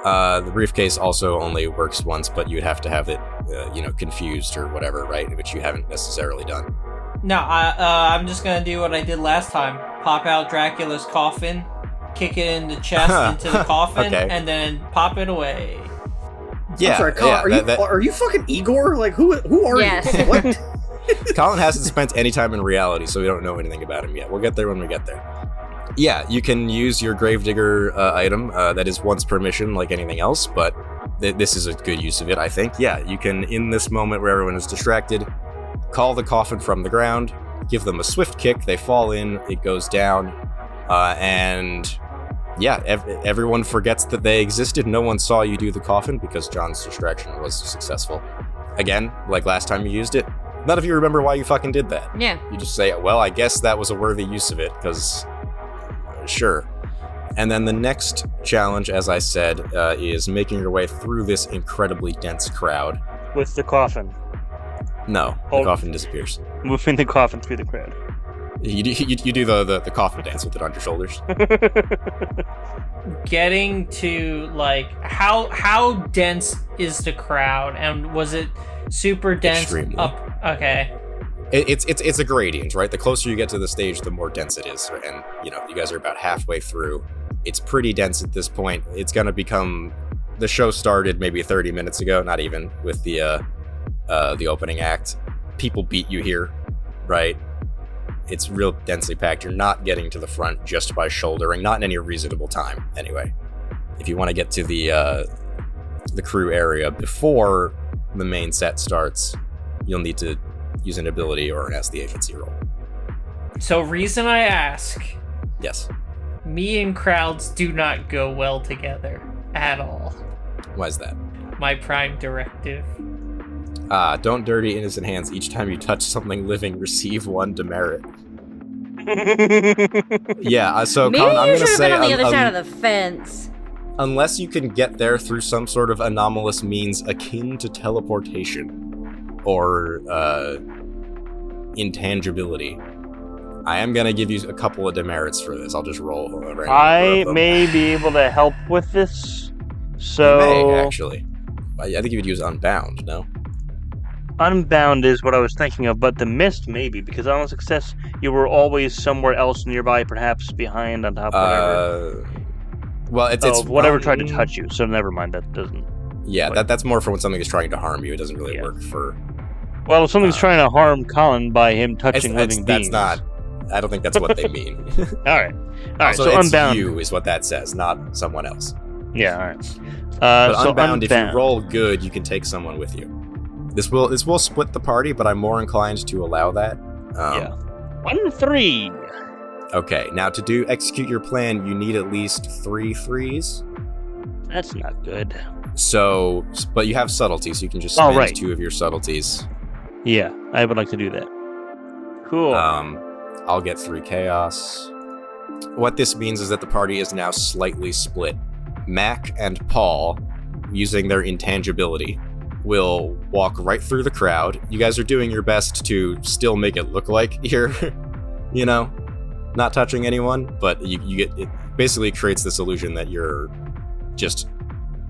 The briefcase also only works once, but you'd have to have it, confused or whatever, right? Which you haven't necessarily done. No, I'm just gonna do what I did last time. Pop out Dracula's coffin, kick it in the chest into the coffin, Okay. and then pop it away. Yeah, I'm sorry, Colin, are you fucking Igor? Like, who are Yes. you? What? Colin hasn't spent any time in reality, so we don't know anything about him yet. We'll get there when we get there. Yeah, you can use your Gravedigger item. That is once per mission, like anything else, but this is a good use of it, I think. Yeah, you can, in this moment where everyone is distracted, call the coffin from the ground, give them a swift kick, they fall in, it goes down, and yeah, everyone forgets that they existed. No one saw you do the coffin because John's distraction was successful. Again, like last time you used it, none of you remember why you fucking did that. Yeah. You just say, well, I guess that was a worthy use of it, because Sure. And then the next challenge, as I said, is making your way through this incredibly dense crowd. With the coffin. No, the coffin disappears. Moving the coffin through the crowd. You do the coffin dance with it on your shoulders. Getting to, like, how dense is the crowd, and was it super dense? Extremely. Up? Okay. It's a gradient, right? The closer you get to the stage, the more dense it is, and you guys are about halfway through. It's pretty dense at this point. It's gonna become. The show started maybe 30 minutes ago, not even, with the opening act. People beat you here, right? It's real densely packed. You're not getting to the front just by shouldering, not in any reasonable time, anyway. If you want to get to the crew area before the main set starts, you'll need to use an ability or an S the agency roll. So, reason I ask. Yes. Me and crowds do not go well together at all. Why is that? My prime directive. Don't dirty innocent hands. Each time you touch something living, receive 1 demerit. Yeah, so Maybe Colin, I'm you gonna should have say been on the other side of the fence. unless you can get there through some sort of anomalous means akin to teleportation or intangibility, I am gonna give you a couple of demerits for this. I'll just roll a random I number of them. may be able to help with this. You So may, actually. I think you would use Unbound, no? Unbound is what I was thinking of, but the mist maybe, because on success you were always somewhere else nearby, perhaps behind, on top, whatever. Well, it's whatever tried to touch you, so never mind, that doesn't... Yeah, like- that's more for when something is trying to harm you. It doesn't really Yeah. work for... Well, if something's trying to harm Colin by him touching living beings... That's not... I don't think that's what they mean. Alright, Also, so it's Unbound... you is what that says, not someone else. Yeah, alright. But So Unbound, if you roll good, you can take someone with you. This will split the party, but I'm more inclined to allow that. Yeah. 1-3. Okay, now to execute your plan, you need at least 3 threes. That's not good. So, but you have subtlety, so you can just spend right. 2 of your subtleties. Yeah, I would like to do that. Cool. I'll get 3 chaos. What this means is that the party is now slightly split. Mac and Paul, using their intangibility, will walk right through the crowd. You guys are doing your best to still make it look like you're, not touching anyone, but you get it basically creates this illusion that you're just,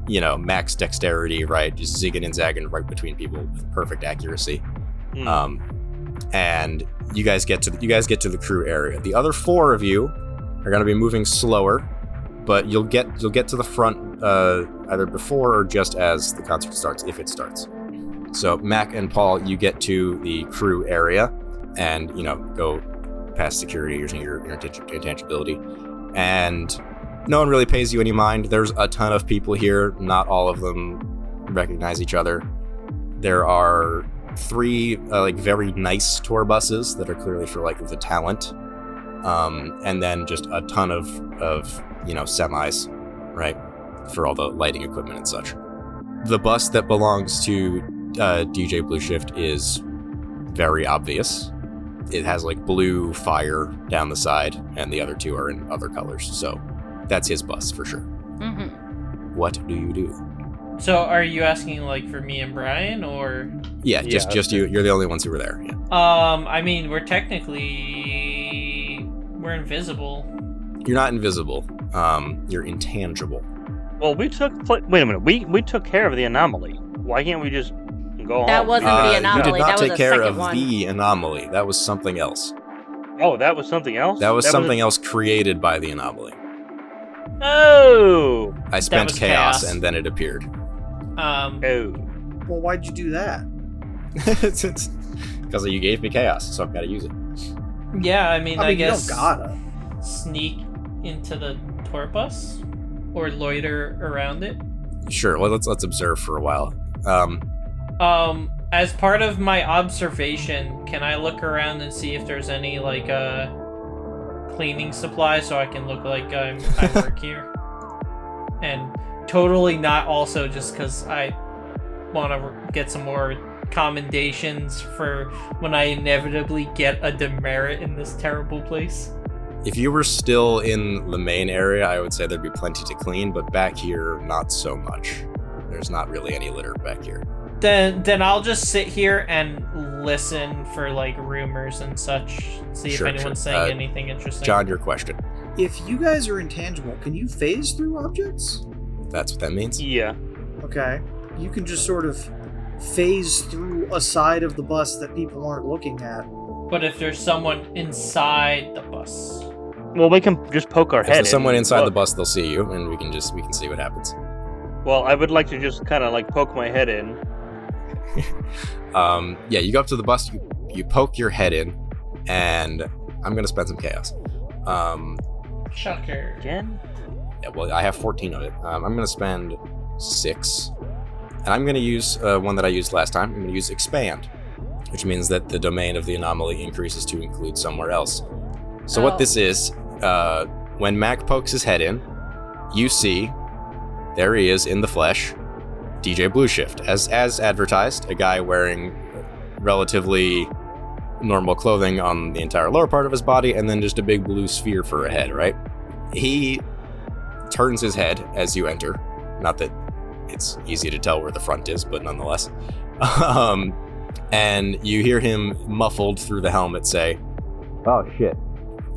max dexterity, right? Just zigging and zagging right between people with perfect accuracy. And you guys get to the crew area. The other 4 of you are going to be moving slower, but you'll get to the front either before or just as the concert starts, if it starts. So Mac and Paul, you get to the crew area and go past security using your intangibility, and no one really pays you any mind. There's a ton of people here. Not all of them recognize each other. There are 3 very nice tour buses that are clearly for the talent, and then just a ton of semis, right, for all the lighting equipment and such. The bus that belongs to DJ Blue Shift is very obvious. It has blue fire down the side, and the other 2 are in other colors, so that's his bus for sure. Mm-hmm. What do you do? So, are you asking for me and Brian, or? Yeah, just you. You're the only ones who were there. Yeah. I mean, we're invisible. You're not invisible. You're intangible. Well, wait a minute. We took care of the anomaly. Why can't we just go home? That wasn't the You anomaly. did not That was take a care second of one. the anomaly. That was something else. Oh, that was something else? That was something else created by the anomaly. Oh! I spent was chaos, chaos. and then it appeared. Oh. Well, why'd you do that? It's because you gave me chaos, so I've got to use it. Yeah, I mean, I you guess don't gotta. sneak into the tour bus or loiter around it. Sure. Well, let's observe for a while. As part of my observation, can I look around and see if there's any cleaning supplies so I can look like I work here? And totally not also just because I want to get some more commendations for when I inevitably get a demerit in this terrible place. If you were still in the main area, I would say there'd be plenty to clean, but back here, not so much. There's not really any litter back here. Then I'll just sit here and listen for like rumors and such. See if anyone's saying anything interesting. John, your question. If you guys are intangible, can you phase through objects? That's what that means? Yeah. Okay. You can just sort of phase through a side of the bus that people aren't looking at. But if there's someone inside the bus, well, we can just poke our If head. there's someone inside the look. bus, they'll see you, and we can see what happens. Well, I would like to just kind of like poke my head in. Yeah, you go up to the bus, you poke your head in, and I'm gonna spend some chaos. Shocker. Again? Yeah, well, I have 14 of it. I'm gonna spend 6, and I'm gonna use one that I used last time. I'm gonna use expand, which means that the domain of the anomaly increases to include somewhere else. So what this is, when Mac pokes his head in, you see, there he is in the flesh, DJ Blueshift, as advertised, a guy wearing relatively normal clothing on the entire lower part of his body, and then just a big blue sphere for a head, right? He turns his head as you enter. Not that it's easy to tell where the front is, but nonetheless. And you hear him muffled through the helmet say, "Oh shit."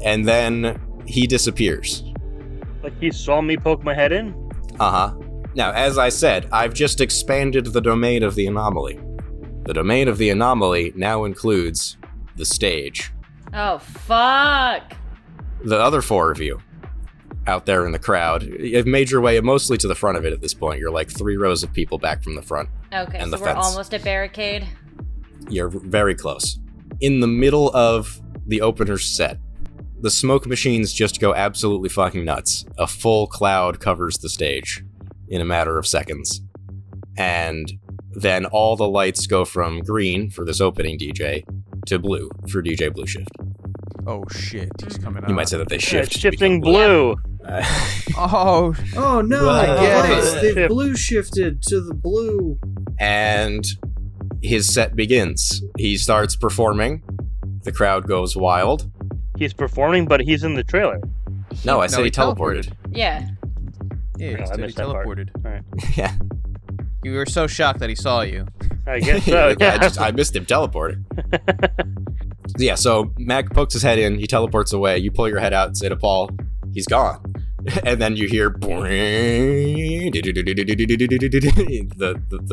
And then he disappears. Like he saw me poke my head in? Uh-huh. Now, as I said, I've just expanded the domain of the anomaly. The domain of the anomaly now includes the stage. Oh, fuck. The other 4 of you out there in the crowd, you've made your way mostly to the front of it at this point. You're like 3 rows of people back from the front. Okay, and so the we're fence. almost at barricade. You're very close. In the middle of the opener's set, the smoke machines just go absolutely fucking nuts. A full cloud covers the stage in a matter of seconds. And then all the lights go from green for this opening DJ to blue for DJ Blueshift. Oh shit, he's coming out. You might say that they Yeah, shift. it's to shifting become blue. Oh, Oh no! What? They've blue shifted to the blue. And his set begins. He starts performing. The crowd goes wild. He's performing, but he's in the trailer. No, I said he teleported. Yeah. Yeah, No, he I said he missed that part. teleported. All right. Yeah. You were so shocked that he saw you. I guess so. Yeah. I missed him teleporting. Yeah, so Mac pokes his head in, he teleports away, you pull your head out and say to Paul, he's gone. And then you hear the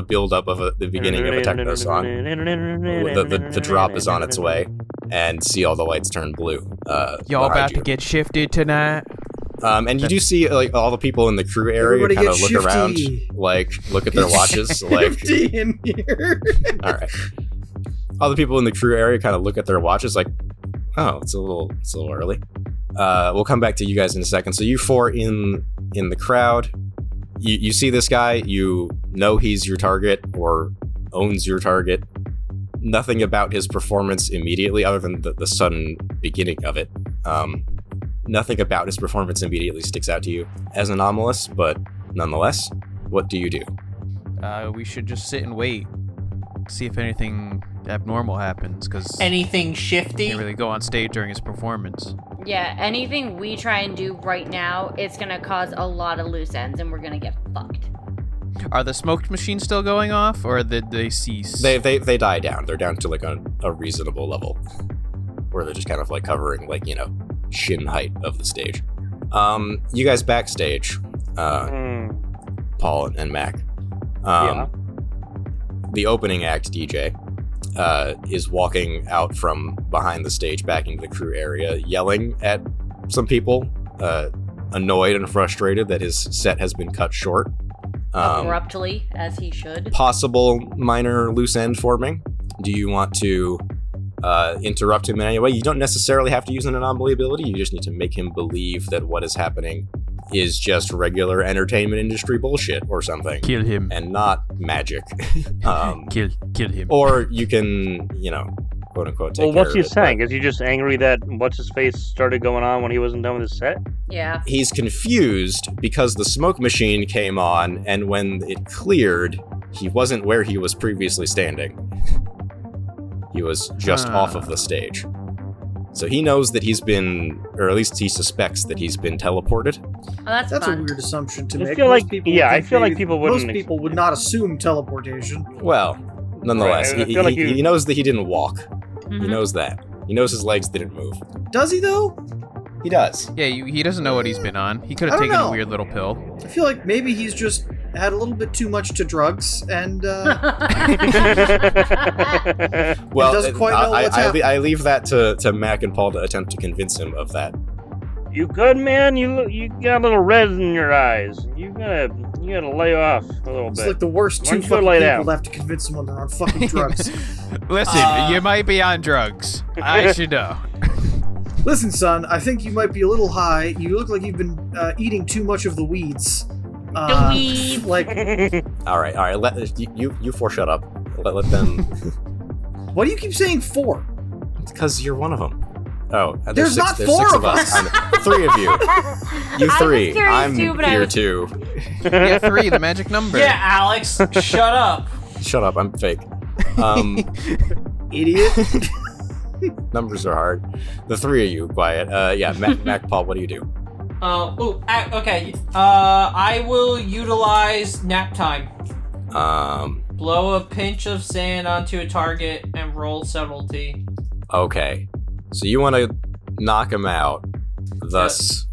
build up of the beginning of a techno song. The drop is on its way, and see all the lights turn blue. Y'all behind about you. to get shifted tonight? And you do see like all the people in the crew area Everybody kind of get look around, shifty. like look at their watches, like 50 in here. all right. All the people in the crew area kind of look at their watches, like, oh, it's a little early. We'll come back to you guys in a second. So you 4 in the crowd, you see this guy, you know he's your target or owns your target. Nothing about his performance immediately, other than the sudden beginning of it. Nothing about his performance immediately sticks out to you as anomalous, but nonetheless, what do you do? We should just sit and wait. See if anything abnormal happens, because Anything he shifty? can't really go on stage during his performance. Yeah, anything we try and do right now, it's gonna cause a lot of loose ends and we're gonna get fucked. Are the smoke machines still going off, or did they cease? They die down. They're down to like a reasonable level, where they're just kind of like covering like, shin height of the stage. You guys backstage, Paul and Mac. Yeah. The opening act DJ is walking out from behind the stage back into the crew area, yelling at some people, annoyed and frustrated that his set has been cut short. Abruptly, as he should. Possible minor loose end forming. Do you want to interrupt him in any way? You don't necessarily have to use an anomaly ability. You just need to make him believe that what is happening is just regular entertainment industry bullshit or something, Kill him. and not magic. Kill him. Or you can, quote unquote, take Well, care what's of he it, saying? but Is he just angry that what's-his-face started going on when he wasn't done with his set? Yeah. He's confused because the smoke machine came on, and when it cleared, he wasn't where he was previously standing. He was just off of the stage. So he knows that he's been, or at least he suspects that he's been teleported. Oh, that's That's fun. a weird assumption to I make. feel Most like- people yeah, would I think feel like maybe- people wouldn't Most people would expect not assume teleportation. Well, nonetheless, Right, I feel like he knows that he didn't walk. He Mhm. knows that. He knows his legs didn't move. Does he though? He does. Yeah, he doesn't know what he's been on. He could I have don't taken know. a weird little pill. I feel like maybe he's just had a little bit too much to drugs and Well, doesn't quite know what's happening. I leave that to Mac and Paul to attempt to convince him of that. You good, man? You got a little red in your eyes. You gotta lay off a little it's bit. like the worst Why two don't you fucking lay people down? to have to convince someone they're on fucking drugs. Listen, you might be on drugs. I should know. Listen, son, I think you might be a little high. You look like you've been eating too much of the weeds. The weeds. Like, All right. Let you four shut up. Let them. what do you keep saying for? Because you're one of them. Oh, There's six, not there's four six of us. Three of you. You I was three. curious I'm too, but I here was- too. Yeah, 3, the magic number. Yeah, Alex, shut up. Shut up. I'm fake. Idiot. Numbers are hard. The three of you, quiet. Yeah, Mac, Paul, what do you do? Okay. I will utilize nap time. Blow a pinch of sand onto a target and roll subtlety. Okay. So you want to knock him out, thus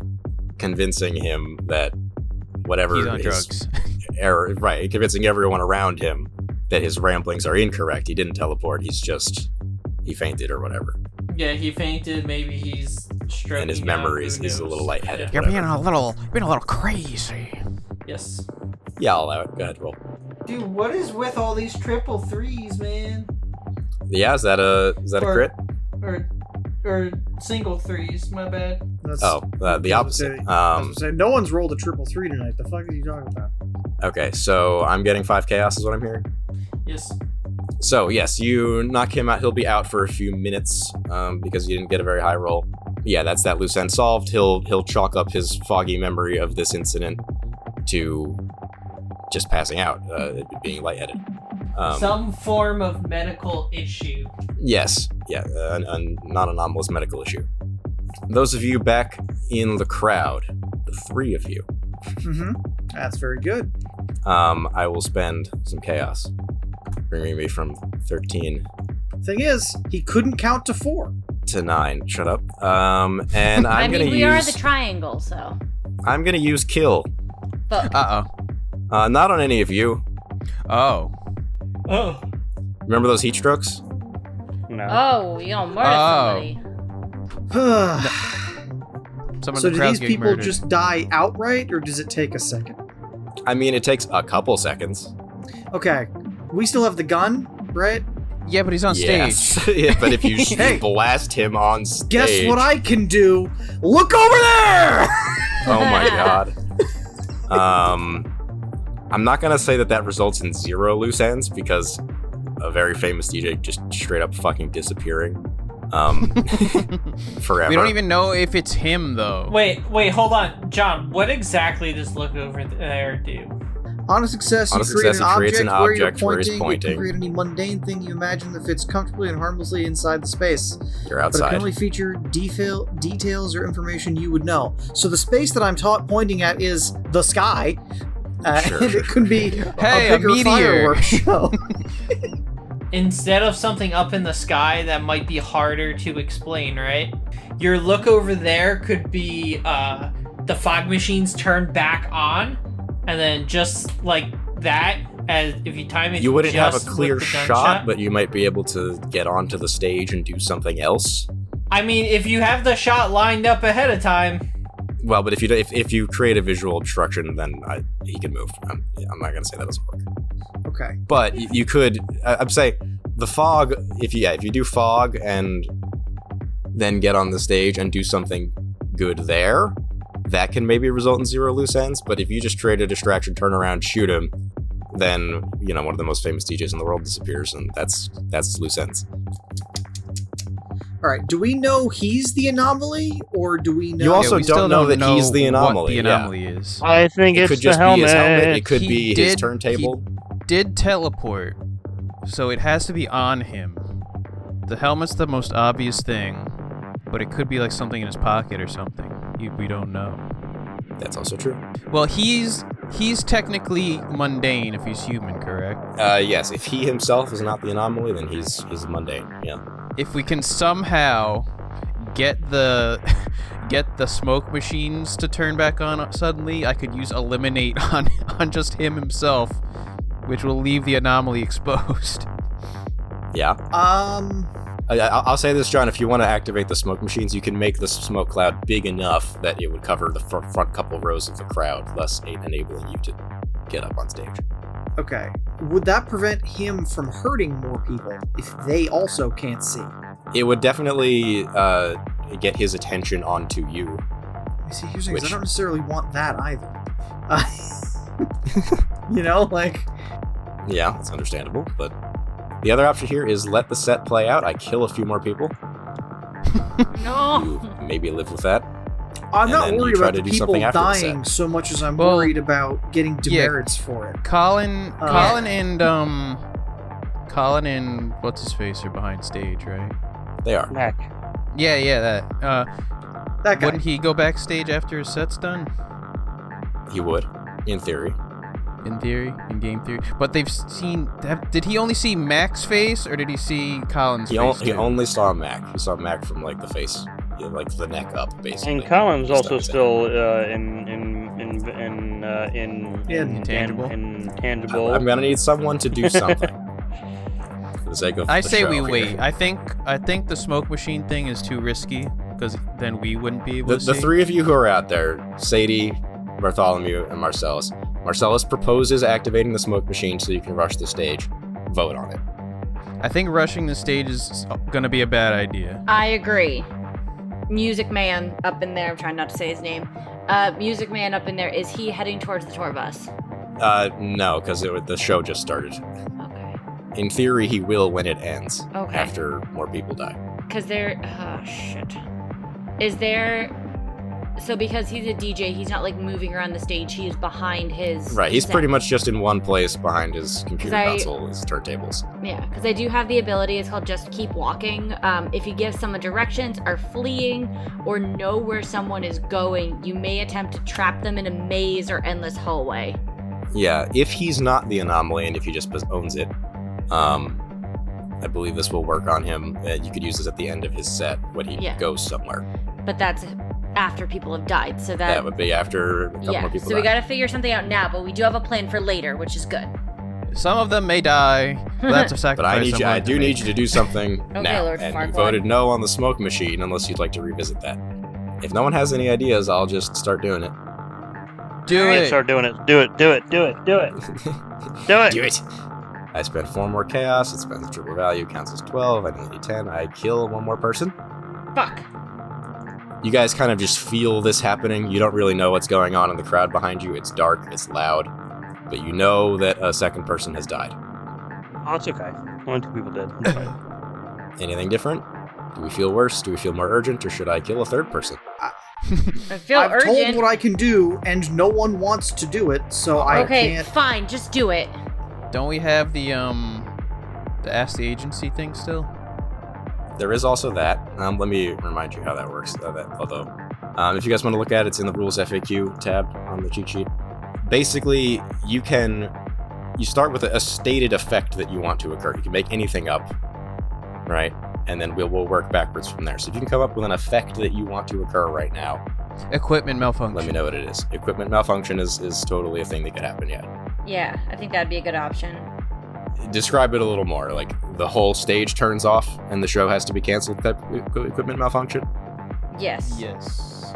convincing him that whatever He's on his drugs. error, right? Convincing everyone around him that his ramblings are incorrect. He didn't teleport. He fainted or whatever. Yeah, he fainted. Maybe he's stroking And his out, memory who is a knows? little lightheaded. Yeah. You're being a little crazy. Yes. Yeah, I'll allow it. Go ahead, roll. Dude, what is with all these triple threes, man? Yeah, is that a Or- crit? Or single threes? My bad. That's, Oh, the opposite. I was gonna say, no one's rolled a triple 3 tonight. The fuck are you talking about? Okay, so I'm getting 5 chaos is what I'm hearing. Yes. So yes, you knock him out. He'll be out for a few minutes because you didn't get a very high roll. Yeah, that's that loose end solved. He'll chalk up his foggy memory of this incident to just passing out, being lightheaded. Some form of medical issue. Yes, yeah, a non-anomalous medical issue. Those of you back in the crowd, the 3 of you, Mm-hmm. That's very good. I will spend some chaos, bringing me from 13 Thing is, he couldn't count to 4. to 9. Shut up. And I I'm mean, gonna we use. are the triangle, so. I'm gonna use kill. But Not on any of you. Oh. Oh. Remember those heat strokes? No. oh, you don't murder somebody. Someone So in the do crowd's these getting people murdered. just die outright, or does it take a second? I mean, it takes a couple seconds. Okay, we still have the gun, right? Yeah, but he's on stage. Yes. Yeah, but if you Hey. blast him on stage... Guess what I can do? Look over there! Oh my god. I'm not gonna say that results in 0 loose ends, because a very famous DJ just straight up fucking disappearing. Forever. We don't even know if it's him, though. Wait, hold on. John, what exactly does look over there do? On a success, On you a create success, an it creates object, an where you're object where he's pointing. It pointing. can create any mundane thing you imagine that fits comfortably and harmlessly inside the space. You're But it outside. can only feature details or information you would know. So the space that I'm pointing at is the sky. Sure, And sure, it could be Hey, a a bigger meteor. fireworks show. Instead of something up in the sky that might be harder to explain, right? Your look over there could be the fog machines turned back on, and then just like that, as if you time it, You wouldn't have a just with clear the shot, gunshot. but you might be able to get onto the stage and do something else. I mean, if you have the shot lined up ahead of time. Well, but if you create a visual obstruction, then he can move. I'm not gonna say that doesn't work. Okay. But you could. I'm saying the fog. If you do fog and then get on the stage and do something good there, that can maybe result in 0 loose ends. But if you just create a distraction, turn around, shoot him, then one of the most famous DJs in the world disappears, and that's loose ends. All right. Do we know he's the anomaly, or do we know? You also we still don't know that he's the anomaly. What the yeah. anomaly is. I think It it's could just the be his helmet. It could He be his did- turntable. Did teleport, so it has to be on him. The helmet's the most obvious thing. But it could be like something in his pocket or something. We don't know. That's also true. Well, he's technically mundane if he's human, correct? Yes, if he himself is not the anomaly, then he's mundane, yeah. If we can somehow get the smoke machines to turn back on suddenly, I could use eliminate on just him himself, which will leave the anomaly exposed. Yeah. I'll say this, John, if you want to activate the smoke machines, you can make the smoke cloud big enough that it would cover the front couple rows of the crowd, thus enabling you to get up on stage. Okay. Would that prevent him from hurting more people if they also can't see? It would definitely get his attention onto you. See, here's the thing, I don't necessarily want that either. You know, like... Yeah, that's understandable, but... The other option here is let the set play out. I kill a few more people. No. You maybe live with that. I'm not worried about the do people something after the dying set. so much as I'm worried about getting demerits for it. Colin and what's his face are behind stage, right? They are. Mac. Yeah, that. That guy. Wouldn't he go backstage after his set's done? He would, in theory. In theory, in game theory. But they've seen... Did he only see Mac's face, or did he see Colin's face? He only saw Mac. He saw Mac from, like, the face, like, the neck up, basically. And Colin's also still Intangible. Intangible. I'm gonna need someone to do something. For the sake of I the say show we here. wait. I think the smoke machine thing is too risky, because then we wouldn't be able to The see. three of you who are out there, Sadie, Bartholomew, and Marcellus. Marcellus proposes activating the smoke machine so you can rush the stage. Vote on it. I think rushing the stage is gonna be a bad idea. I agree. Music Man up in there, I'm trying not to say his name. Music Man up in there, is he heading towards the tour bus? No, because the show just started. Okay. In theory, he will when it ends. Okay. After more people die. Because there... Oh, shit. Is there... So because he's a DJ, he's not, like, moving around the stage. He is behind his... Right, he's set. pretty much just in one place behind his computer 'Cause console, his turntables. Yeah, because I do have the ability. It's called Just Keep Walking. If you give someone directions, are fleeing, or know where someone is going, you may attempt to trap them in a maze or endless hallway. Yeah, if he's not the anomaly and if he just owns it, I believe this will work on him. You could use this at the end of his set when he goes somewhere. But that's after people have died, so That would be after a couple more people so we die. gotta figure something out now, but we do have a plan for later, which is good. Some of them may die. But that's a But sacrifice. I do need you to do something now. Lord And Farquaad. you voted no on the smoke machine unless you'd like to revisit that. If no one has any ideas, I'll just start doing it. Do it. Start doing it. Do it. Do it. Do it. Do it. Do it. Do it! I spend 4 more chaos, it spends triple value, counts as 12, I only need 10, I kill 1 more person. Fuck. You guys kind of just feel this happening. You don't really know what's going on in the crowd behind you. It's dark, it's loud, but you know that a second person has died. Oh, it's okay. Only 2 people did. It's fine. Anything different? Do we feel worse? Do we feel more urgent, or should I kill a 3rd person? I feel I've urgent. told what I can do, and no one wants to do it, so I Okay, can't... fine, just do it. Don't we have the Ask the Agency thing still? There is also that. Let me remind you how that works. If you guys want to look at it, it's in the Rules FAQ tab on the cheat sheet. Basically, you start with a stated effect that you want to occur. You can make anything up, right? And then we'll work backwards from there. So if you can come up with an effect that you want to occur right now, Equipment malfunction. let me know what it is. Equipment malfunction is totally a thing that could happen, yeah. Yeah, I think that'd be a good option. Describe it a little more, like the whole stage turns off and the show has to be canceled type equipment malfunction? Yes. Yes.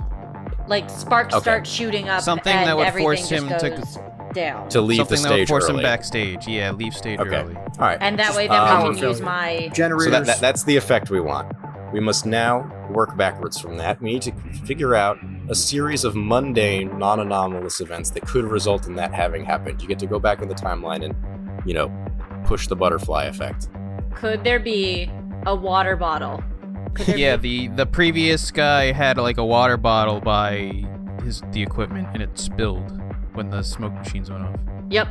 Like sparks Okay. start shooting up, Something and that would everything force just him to- goes down. To leave Something the that would stage force early. him backstage. Yeah, leave stage Okay. early. All right. And that way then power we can use failure. my... Generators. So that's the effect we want. We must now work backwards from that. We need to figure out a series of mundane, non-anomalous events that could result in that having happened. You get to go back in the timeline and, push the butterfly effect. Could there be a water bottle? Could there Yeah, be... the previous guy had like a water bottle by the equipment and it spilled when the smoke machines went off. Yep.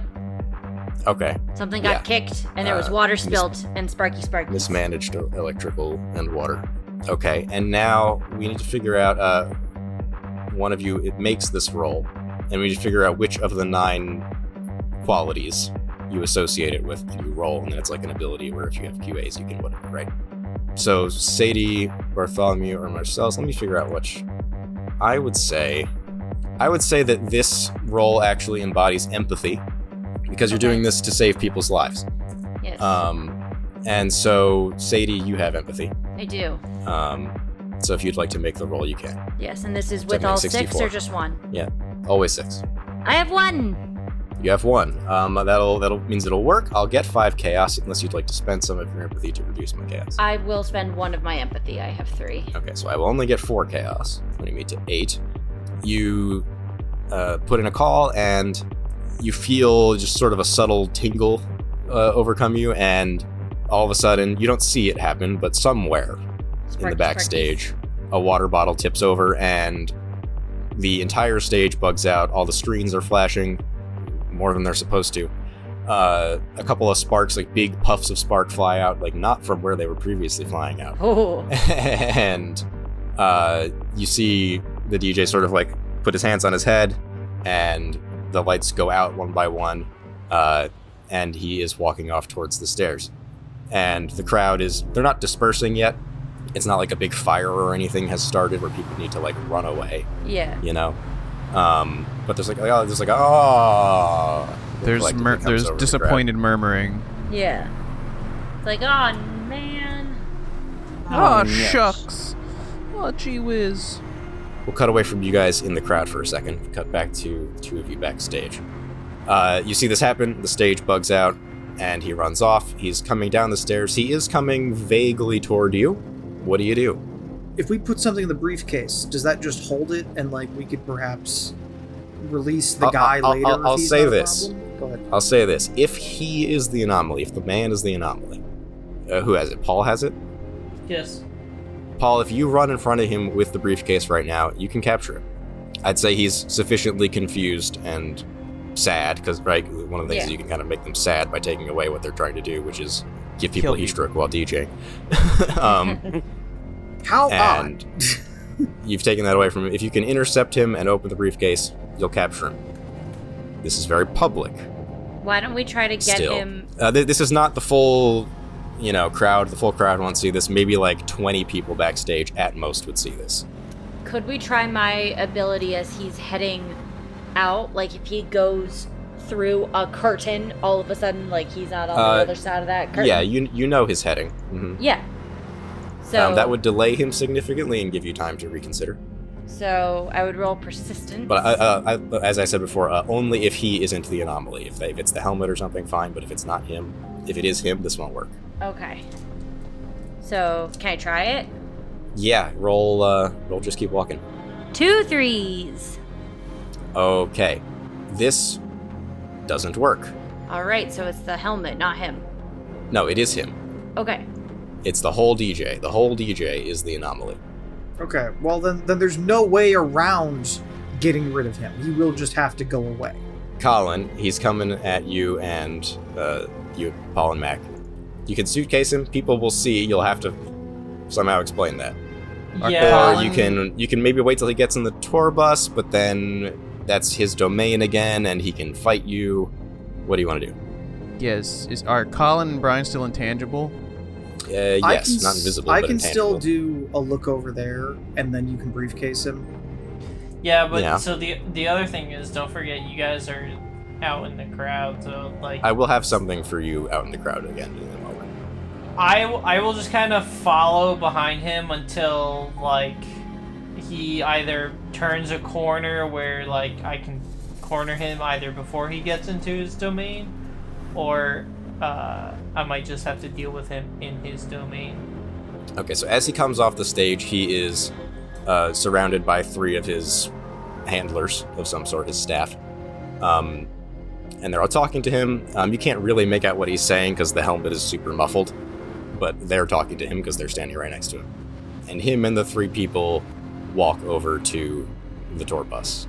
Okay. Something got Yeah. kicked, and there was water spilt, and Sparky. Mismanaged electrical and water. Okay, and now we need to figure out, one of you, it makes this roll, and we need to figure out which of the 9 qualities you associate it with when you roll, and then it's like an ability where if you have QAs, you can whatever, right? So Sadie, Bartholomew, or Marcellus, let me figure out which. I would say that this role actually embodies empathy, because you're doing this to save people's lives. Yes. And so, Sadie, you have empathy. I do. So if you'd like to make the roll, you can. Yes, and this is So with I all make 6 or 64. just 1? Yeah, always 6. I have 1! You have 1. That'll means it'll work. I'll get 5 chaos unless you'd like to spend some of your empathy to reduce my chaos. I will spend 1 of my empathy. I have 3. Okay, so I will only get 4 chaos, putting me to 8. You put in a call, and you feel just sort of a subtle tingle overcome you, and all of a sudden, you don't see it happen, but somewhere in the backstage, a water bottle tips over, and the entire stage bugs out. All the screens are flashing more than they're supposed to. A couple of sparks, like big puffs of spark, fly out, like not from where they were previously flying out. Oh. And you see the DJ sort of like put his hands on his head, and the lights go out one by one, and he is walking off towards the stairs. And the crowd they're not dispersing yet. It's not like a big fire or anything has started where people need to like run away. Yeah. You know? But there's like there's There's disappointed murmuring. Yeah. It's like, oh, man. Oh, yes. shucks. Oh, gee whiz. We'll cut away from you guys in the crowd for a second. Cut back to the 2 of you backstage. You see this happen. The stage bugs out, and he runs off. He's coming down the stairs. He is coming vaguely toward you. What do you do? If we put something in the briefcase, does that just hold it, and like we could perhaps release the guy later? I'll if he's say not a this. problem? Go ahead. I'll say this. If he is the anomaly, if the man is the anomaly, who has it? Paul has it? Yes. Paul, if you run in front of him with the briefcase right now, you can capture him. I'd say he's sufficiently confused and sad, because, right, one of the things is you can kind of make them sad by taking away what they're trying to do, which is give people heat stroke while DJing. How and odd. You've taken that away from him. If you can intercept him and open the briefcase, you'll capture him. This is very public. Why don't we try to get Still. him... This is not the full, crowd. The full crowd won't see this. Maybe like 20 people backstage at most would see this. Could we try my ability as he's heading out? Like, if he goes through a curtain, all of a sudden, like, he's not on the other side of that curtain? Yeah, you know his heading. Mm-hmm. Yeah. So that would delay him significantly and give you time to reconsider. So I would roll persistence. But as I said before, only if he isn't the anomaly. If it's the helmet or something, fine. But if it's not him, if it is him, this won't work. Okay. So can I try it? Yeah, roll. Just keep walking. 2 3s. Okay, this doesn't work. All right. So it's the helmet, not him. No, it is him. Okay. It's the whole DJ. The whole DJ is the anomaly. Okay, well then there's no way around getting rid of him. He will just have to go away. Colin, he's coming at you and you, Paul and Mac. You can suitcase him. People will see. You'll have to somehow explain that. Yeah. Or you can maybe wait till he gets in the tour bus, but then that's his domain again, and he can fight you. What do you want to do? Yes. Are Colin and Brian still intangible? Yes, not invisible, I but can intangible. still do a look over there, and then you can briefcase him. Yeah, but Yeah. so the other thing is, don't forget, you guys are out in the crowd, so like I will have something for you out in the crowd again in a moment. I will just kind of follow behind him until like he either turns a corner where like I can corner him either before he gets into his domain, or I might just have to deal with him in his domain. Okay, so as he comes off the stage, he is surrounded by 3 of his handlers of some sort, his staff. And they're all talking to him. You can't really make out what he's saying because the helmet is super muffled, but they're talking to him because they're standing right next to him. And him and the 3 people walk over to the tour bus.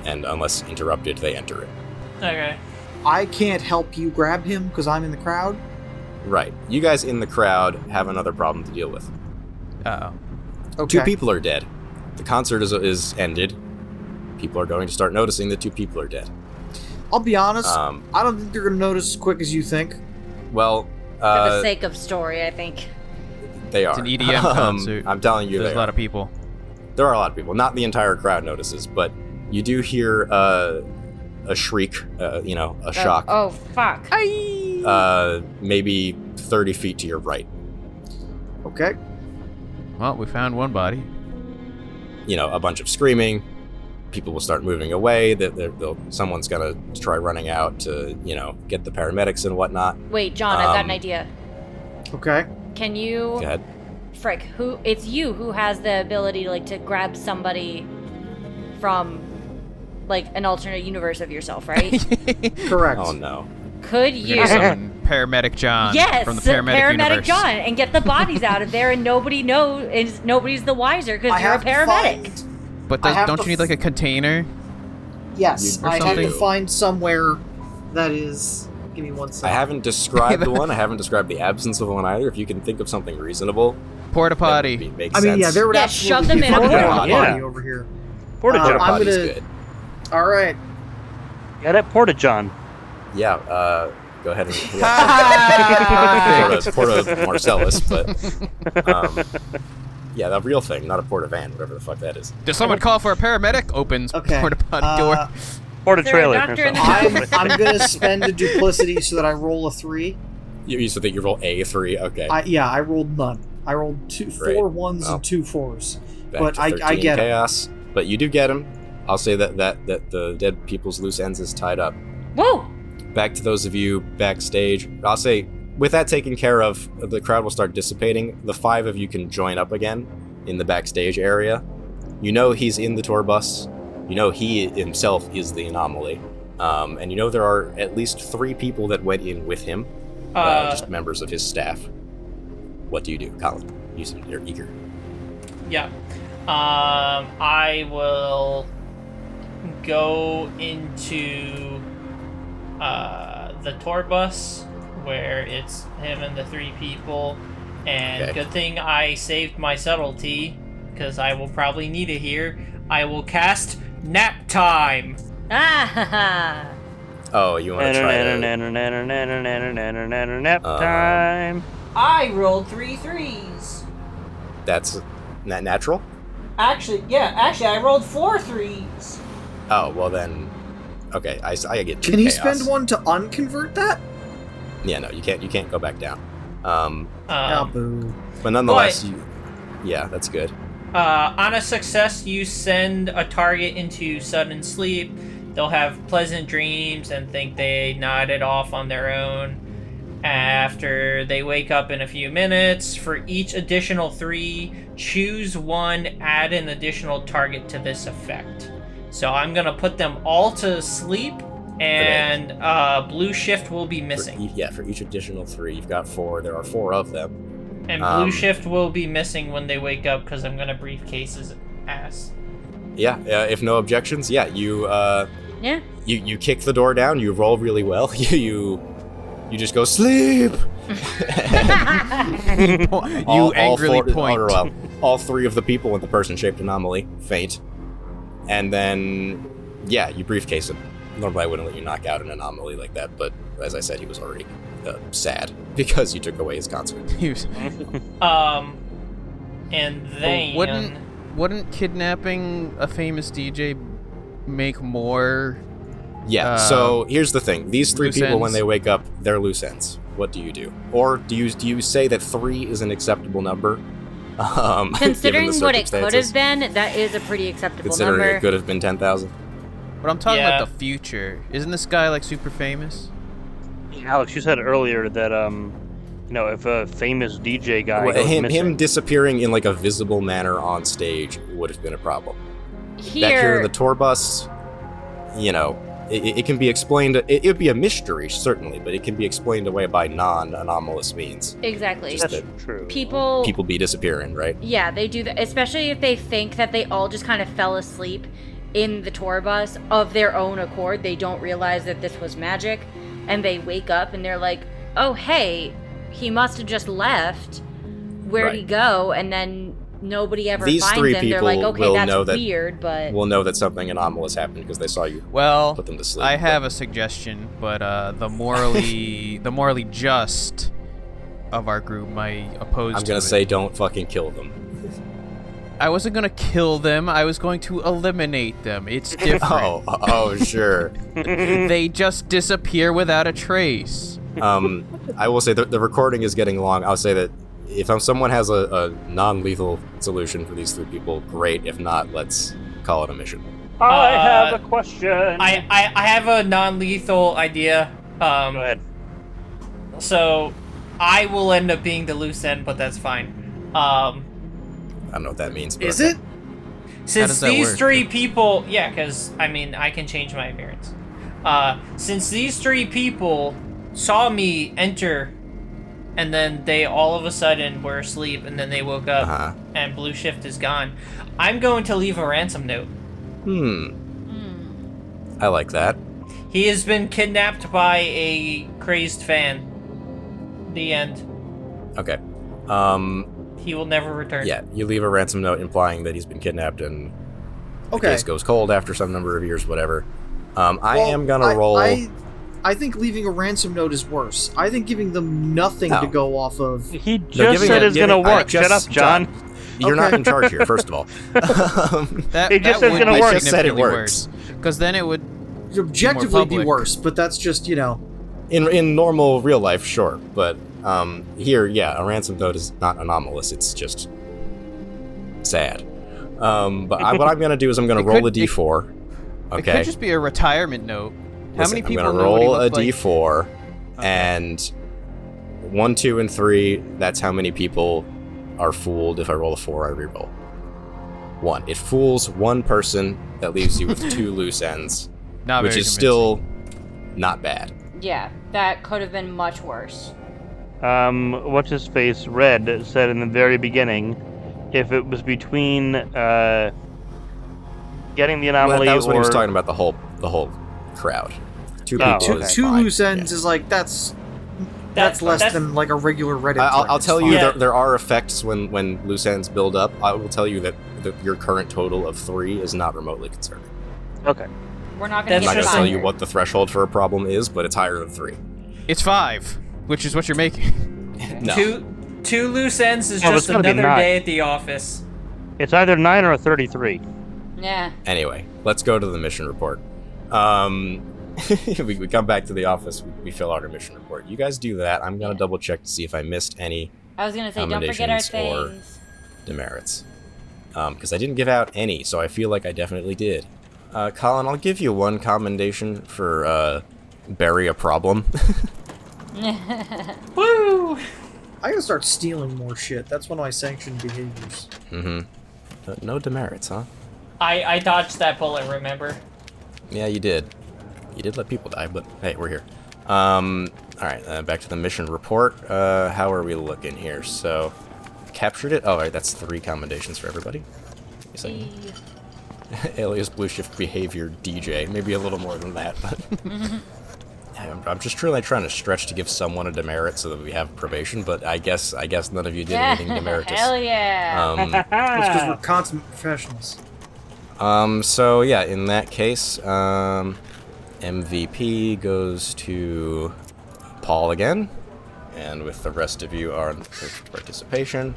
And unless interrupted, they enter it. Okay. I can't help you grab him because I'm in the crowd. Right. You guys in the crowd have another problem to deal with. Uh-oh. Okay. 2 people are dead. The concert is ended. People are going to start noticing that 2 people are dead. I'll be honest, I don't think they're going to notice as quick as you think. Well, For the sake of story, I think. they are. It's an EDM concert. I'm telling you, There's a lot of people. There are a lot of people. Not the entire crowd notices, but you do hear a shriek, a shock. Oh, fuck. Maybe 30 feet to your right. Okay. Well, we found one body. A bunch of screaming. People will start moving away. Someone's gonna try running out to, get the paramedics and whatnot. Wait, John, I've got an idea. Okay. Can you... Go ahead. Frick, it's you who has the ability, to grab somebody from, an alternate universe of yourself, right? Correct. Oh, no. Could you... Paramedic John Yes, from the Paramedic universe. John, and get the bodies out of there, and nobody's the wiser because you're a paramedic. But don't you need a container? Yes, Or I have something. to find somewhere that is... Give me one second. I haven't described one. I haven't described the absence of one either. If you can think of something reasonable, Porta potty. Make I mean, yeah, there would Yeah, absolutely shove them be in a porta porta potty potty. over here. Porta I'm John. potty's gonna- good. All right. Yeah, that Porta John. Yeah, go ahead and... Perfect. Porta Marcellus, but... yeah, the real thing, not a porta van, whatever the fuck that is. Does someone call for a paramedic? Opens Okay. porta potty door. Porta Is there a trailer. doctor in the I'm gonna spend a duplicity so that I roll a 3. You so that you roll a 3, okay. I rolled none. I rolled 4 Great. 1s Well, and 2 4s. Back but to I 13 get it. chaos. But you do get him. I'll say that the dead people's loose ends is tied up. Whoa! Back to those of you backstage. I'll say, with that taken care of, the crowd will start dissipating. The 5 of you can join up again in the backstage area. You know he's in the tour bus. You know he himself is the anomaly. And you know there are at least 3 people that went in with him. Just members of his staff. What do you do, Colin? You're eager. Yeah. I will go into the tour bus where it's him and the 3 people. And Okay. good thing I saved my subtlety, because I will probably need it here. I will cast Nap Time. Ah! Oh, you want to try to... Nap time. I rolled 3 3s. That's not natural? Actually, I rolled 4 3s. Oh, well then... Okay, I get 2 Can he chaos. spend one to unconvert that? Yeah, no, you can't go back down. Boo. But nonetheless, yeah, that's good. On a success, you send a target into sudden sleep. They'll have pleasant dreams and think they nodded off on their own. After they wake up in a few minutes, for each additional 3, choose one, add an additional target to this effect. So I'm going to put them all to sleep, and Blue Shift will be missing. For each additional 3, you've got 4. There are 4 of them. And Blue Shift will be missing when they wake up, because I'm going to briefcase his ass. Yeah, if no objections, yeah, you Yeah. you kick the door down. You roll really well. You just go sleep. You angrily point. All 3 of the people in the person-shaped anomaly faint, and then you briefcase him. Normally, I wouldn't let you knock out an anomaly like that, but as I said, he was already sad because you took away his concert. And then Wouldn't kidnapping a famous DJ make more? Yeah, so here's the thing. These 3 loose people, when ends? they wake up, they're loose ends. What do you do? Or do you say that 3 is an acceptable number? Considering given the what it could circumstances? have been, that is a pretty acceptable Considering number. it could have been 10,000. But I'm talking Yeah. about the future. Isn't this guy super famous? Alex, you said earlier that if a famous DJ guy goes him missing, disappearing in a visible manner on stage would have been a problem. Back here in the tour bus, it can be explained. It would be a mystery, certainly, but it can be explained away by non-anomalous means. Exactly. Just that's that true. People be disappearing, right? Yeah, they do that, especially if they think that they all just kind of fell asleep in the tour bus of their own accord. They don't realize that this was magic, and they wake up and they're like, oh, hey, he must have just left. Where'd he Right. go? And then nobody ever These finds three them. They're people like, okay, will that's know that- weird, but We'll know that something anomalous happened because they saw you Well, put them to sleep. I have a suggestion, but the morally just of our group might oppose. I'm gonna say don't fucking kill them. I wasn't gonna kill them. I was going to eliminate them. It's different. Oh, sure. They just disappear without a trace. I will say the recording is getting long. I'll say that if someone has a non-lethal solution for these three people, great. If not, let's call it a mission. I have a question. I have a non-lethal idea. Go ahead. So, I will end up being the loose end, but that's fine. I don't know what that means. But Is okay. it? Since does that these work? three people, yeah, because I mean, I can change my appearance. Since these three people saw me enter, and then they all of a sudden were asleep, and then they woke up, and Blue Shift is gone, I'm going to leave a ransom note. I like that. He has been kidnapped by a crazed fan. The end. Okay. He will never return. Yeah, you leave a ransom note implying that he's been kidnapped and the Okay. case goes cold after some number of years, whatever. I Well, am gonna roll. I think leaving a ransom note is worse. I think giving them nothing No. to go off of. He just giving said it- it's gonna giving- I work. Shut just- up, John. You're not Okay. in charge here, first of all. That, It just that says would gonna be work. It just said it significantly works. Because then it would Objectively be public. worse, but that's just, In normal real life, sure, but here, yeah, a ransom note is not anomalous. It's just sad. What I'm gonna do is I'm gonna It roll could- a d4. It Okay. could just be a retirement note. How Listen, many people I'm gonna know what he roll a looked like? d4, and 1, 2, and 3. That's how many people are fooled. If I roll a 4, I reroll. 1. It fools one person. That leaves you with 2 loose ends, Not which very is still not bad. yeah, that could have been much worse. What's his face? Red said in the very beginning, if it was between getting the Well, anomaly that was when he was or talking about the whole crowd. 2 Oh, people. okay. is two fine. loose ends Yeah. is like that's less than like a regular Reddit. I'll thread. tell It's you, fine. there are effects when loose ends build up. I will tell you that your current total of 3 is not remotely concerning. okay. We're not That's gonna I'm not get going to just tell you fired. what the threshold for a problem is, but it's higher than 3. It's 5, which is what you're making. No. Two loose ends is Oh, just it's gotta be another 9. day at the office. It's either 9 or a 33. Yeah. Anyway, let's go to the mission report. We come back to the office, we fill out our mission report. You guys do that. I'm going to double check to see if I missed any I was gonna say, don't forget our Accommodations or- things. demerits. Because I didn't give out any, so I feel like I definitely did. Colin, I'll give you 1 commendation for bury a problem. Woo! I gotta start stealing more shit. That's one of my sanctioned behaviors. No demerits, huh? I dodged that bullet, remember? Yeah, you did. You did let people die, but hey, we're here. Alright, back to the mission report. How are we looking here? So, captured it? Oh, alright, that's 3 commendations for everybody. Yes, alias Blue Shift Behavior DJ. Maybe a little more than that, but... I'm just really trying to stretch to give someone a demerit so that we have probation, but I guess none of you did anything demeritus. Hell yeah. That's because we're consummate professionals. So yeah, in that case, MVP goes to Paul again, and with the rest of you are perfect participation.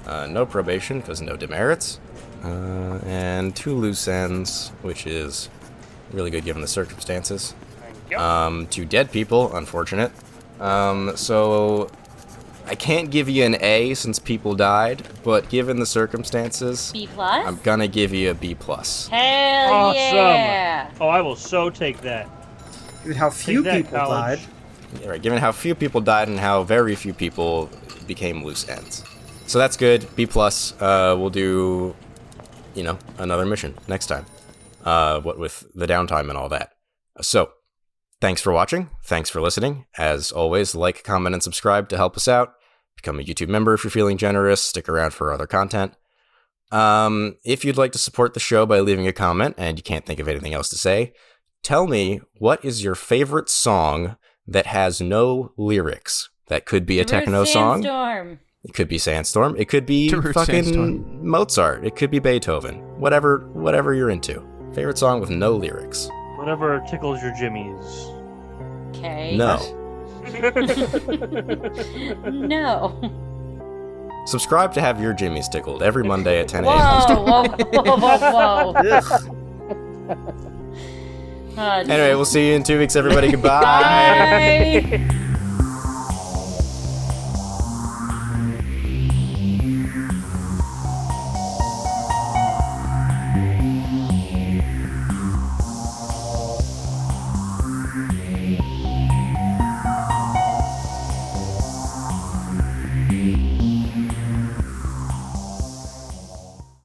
No probation, because no demerits. And 2 loose ends, which is really good given the circumstances. 2 dead people, unfortunate. So I can't give you an A since people died, but given the circumstances, B plus. I'm gonna give you a B+. Hell Awesome. yeah. Oh, I will so take that. Given how few Take that, people college. died. Yeah, right, given how few people died and how very few people became loose ends. So that's good. B+. We'll do, another mission next time. What with the downtime and all that. So, thanks for watching. Thanks for listening. As always, like, comment, and subscribe to help us out. Become a YouTube member if you're feeling generous. Stick around for other content. If you'd like to support the show by leaving a comment and you can't think of anything else to say, tell me what is your favorite song that has no lyrics. That could be a techno song. Sandstorm. It could be Sandstorm. It could be True fucking Sandstorm. Mozart. It could be Beethoven. Whatever you're into. Favorite song with no lyrics. Whatever tickles your jimmies. Okay. No. No. Subscribe to have your jimmies tickled every Monday at 10 a.m. Whoa, whoa. Ugh. Anyway, we'll see you in 2 weeks, everybody. Goodbye. Bye.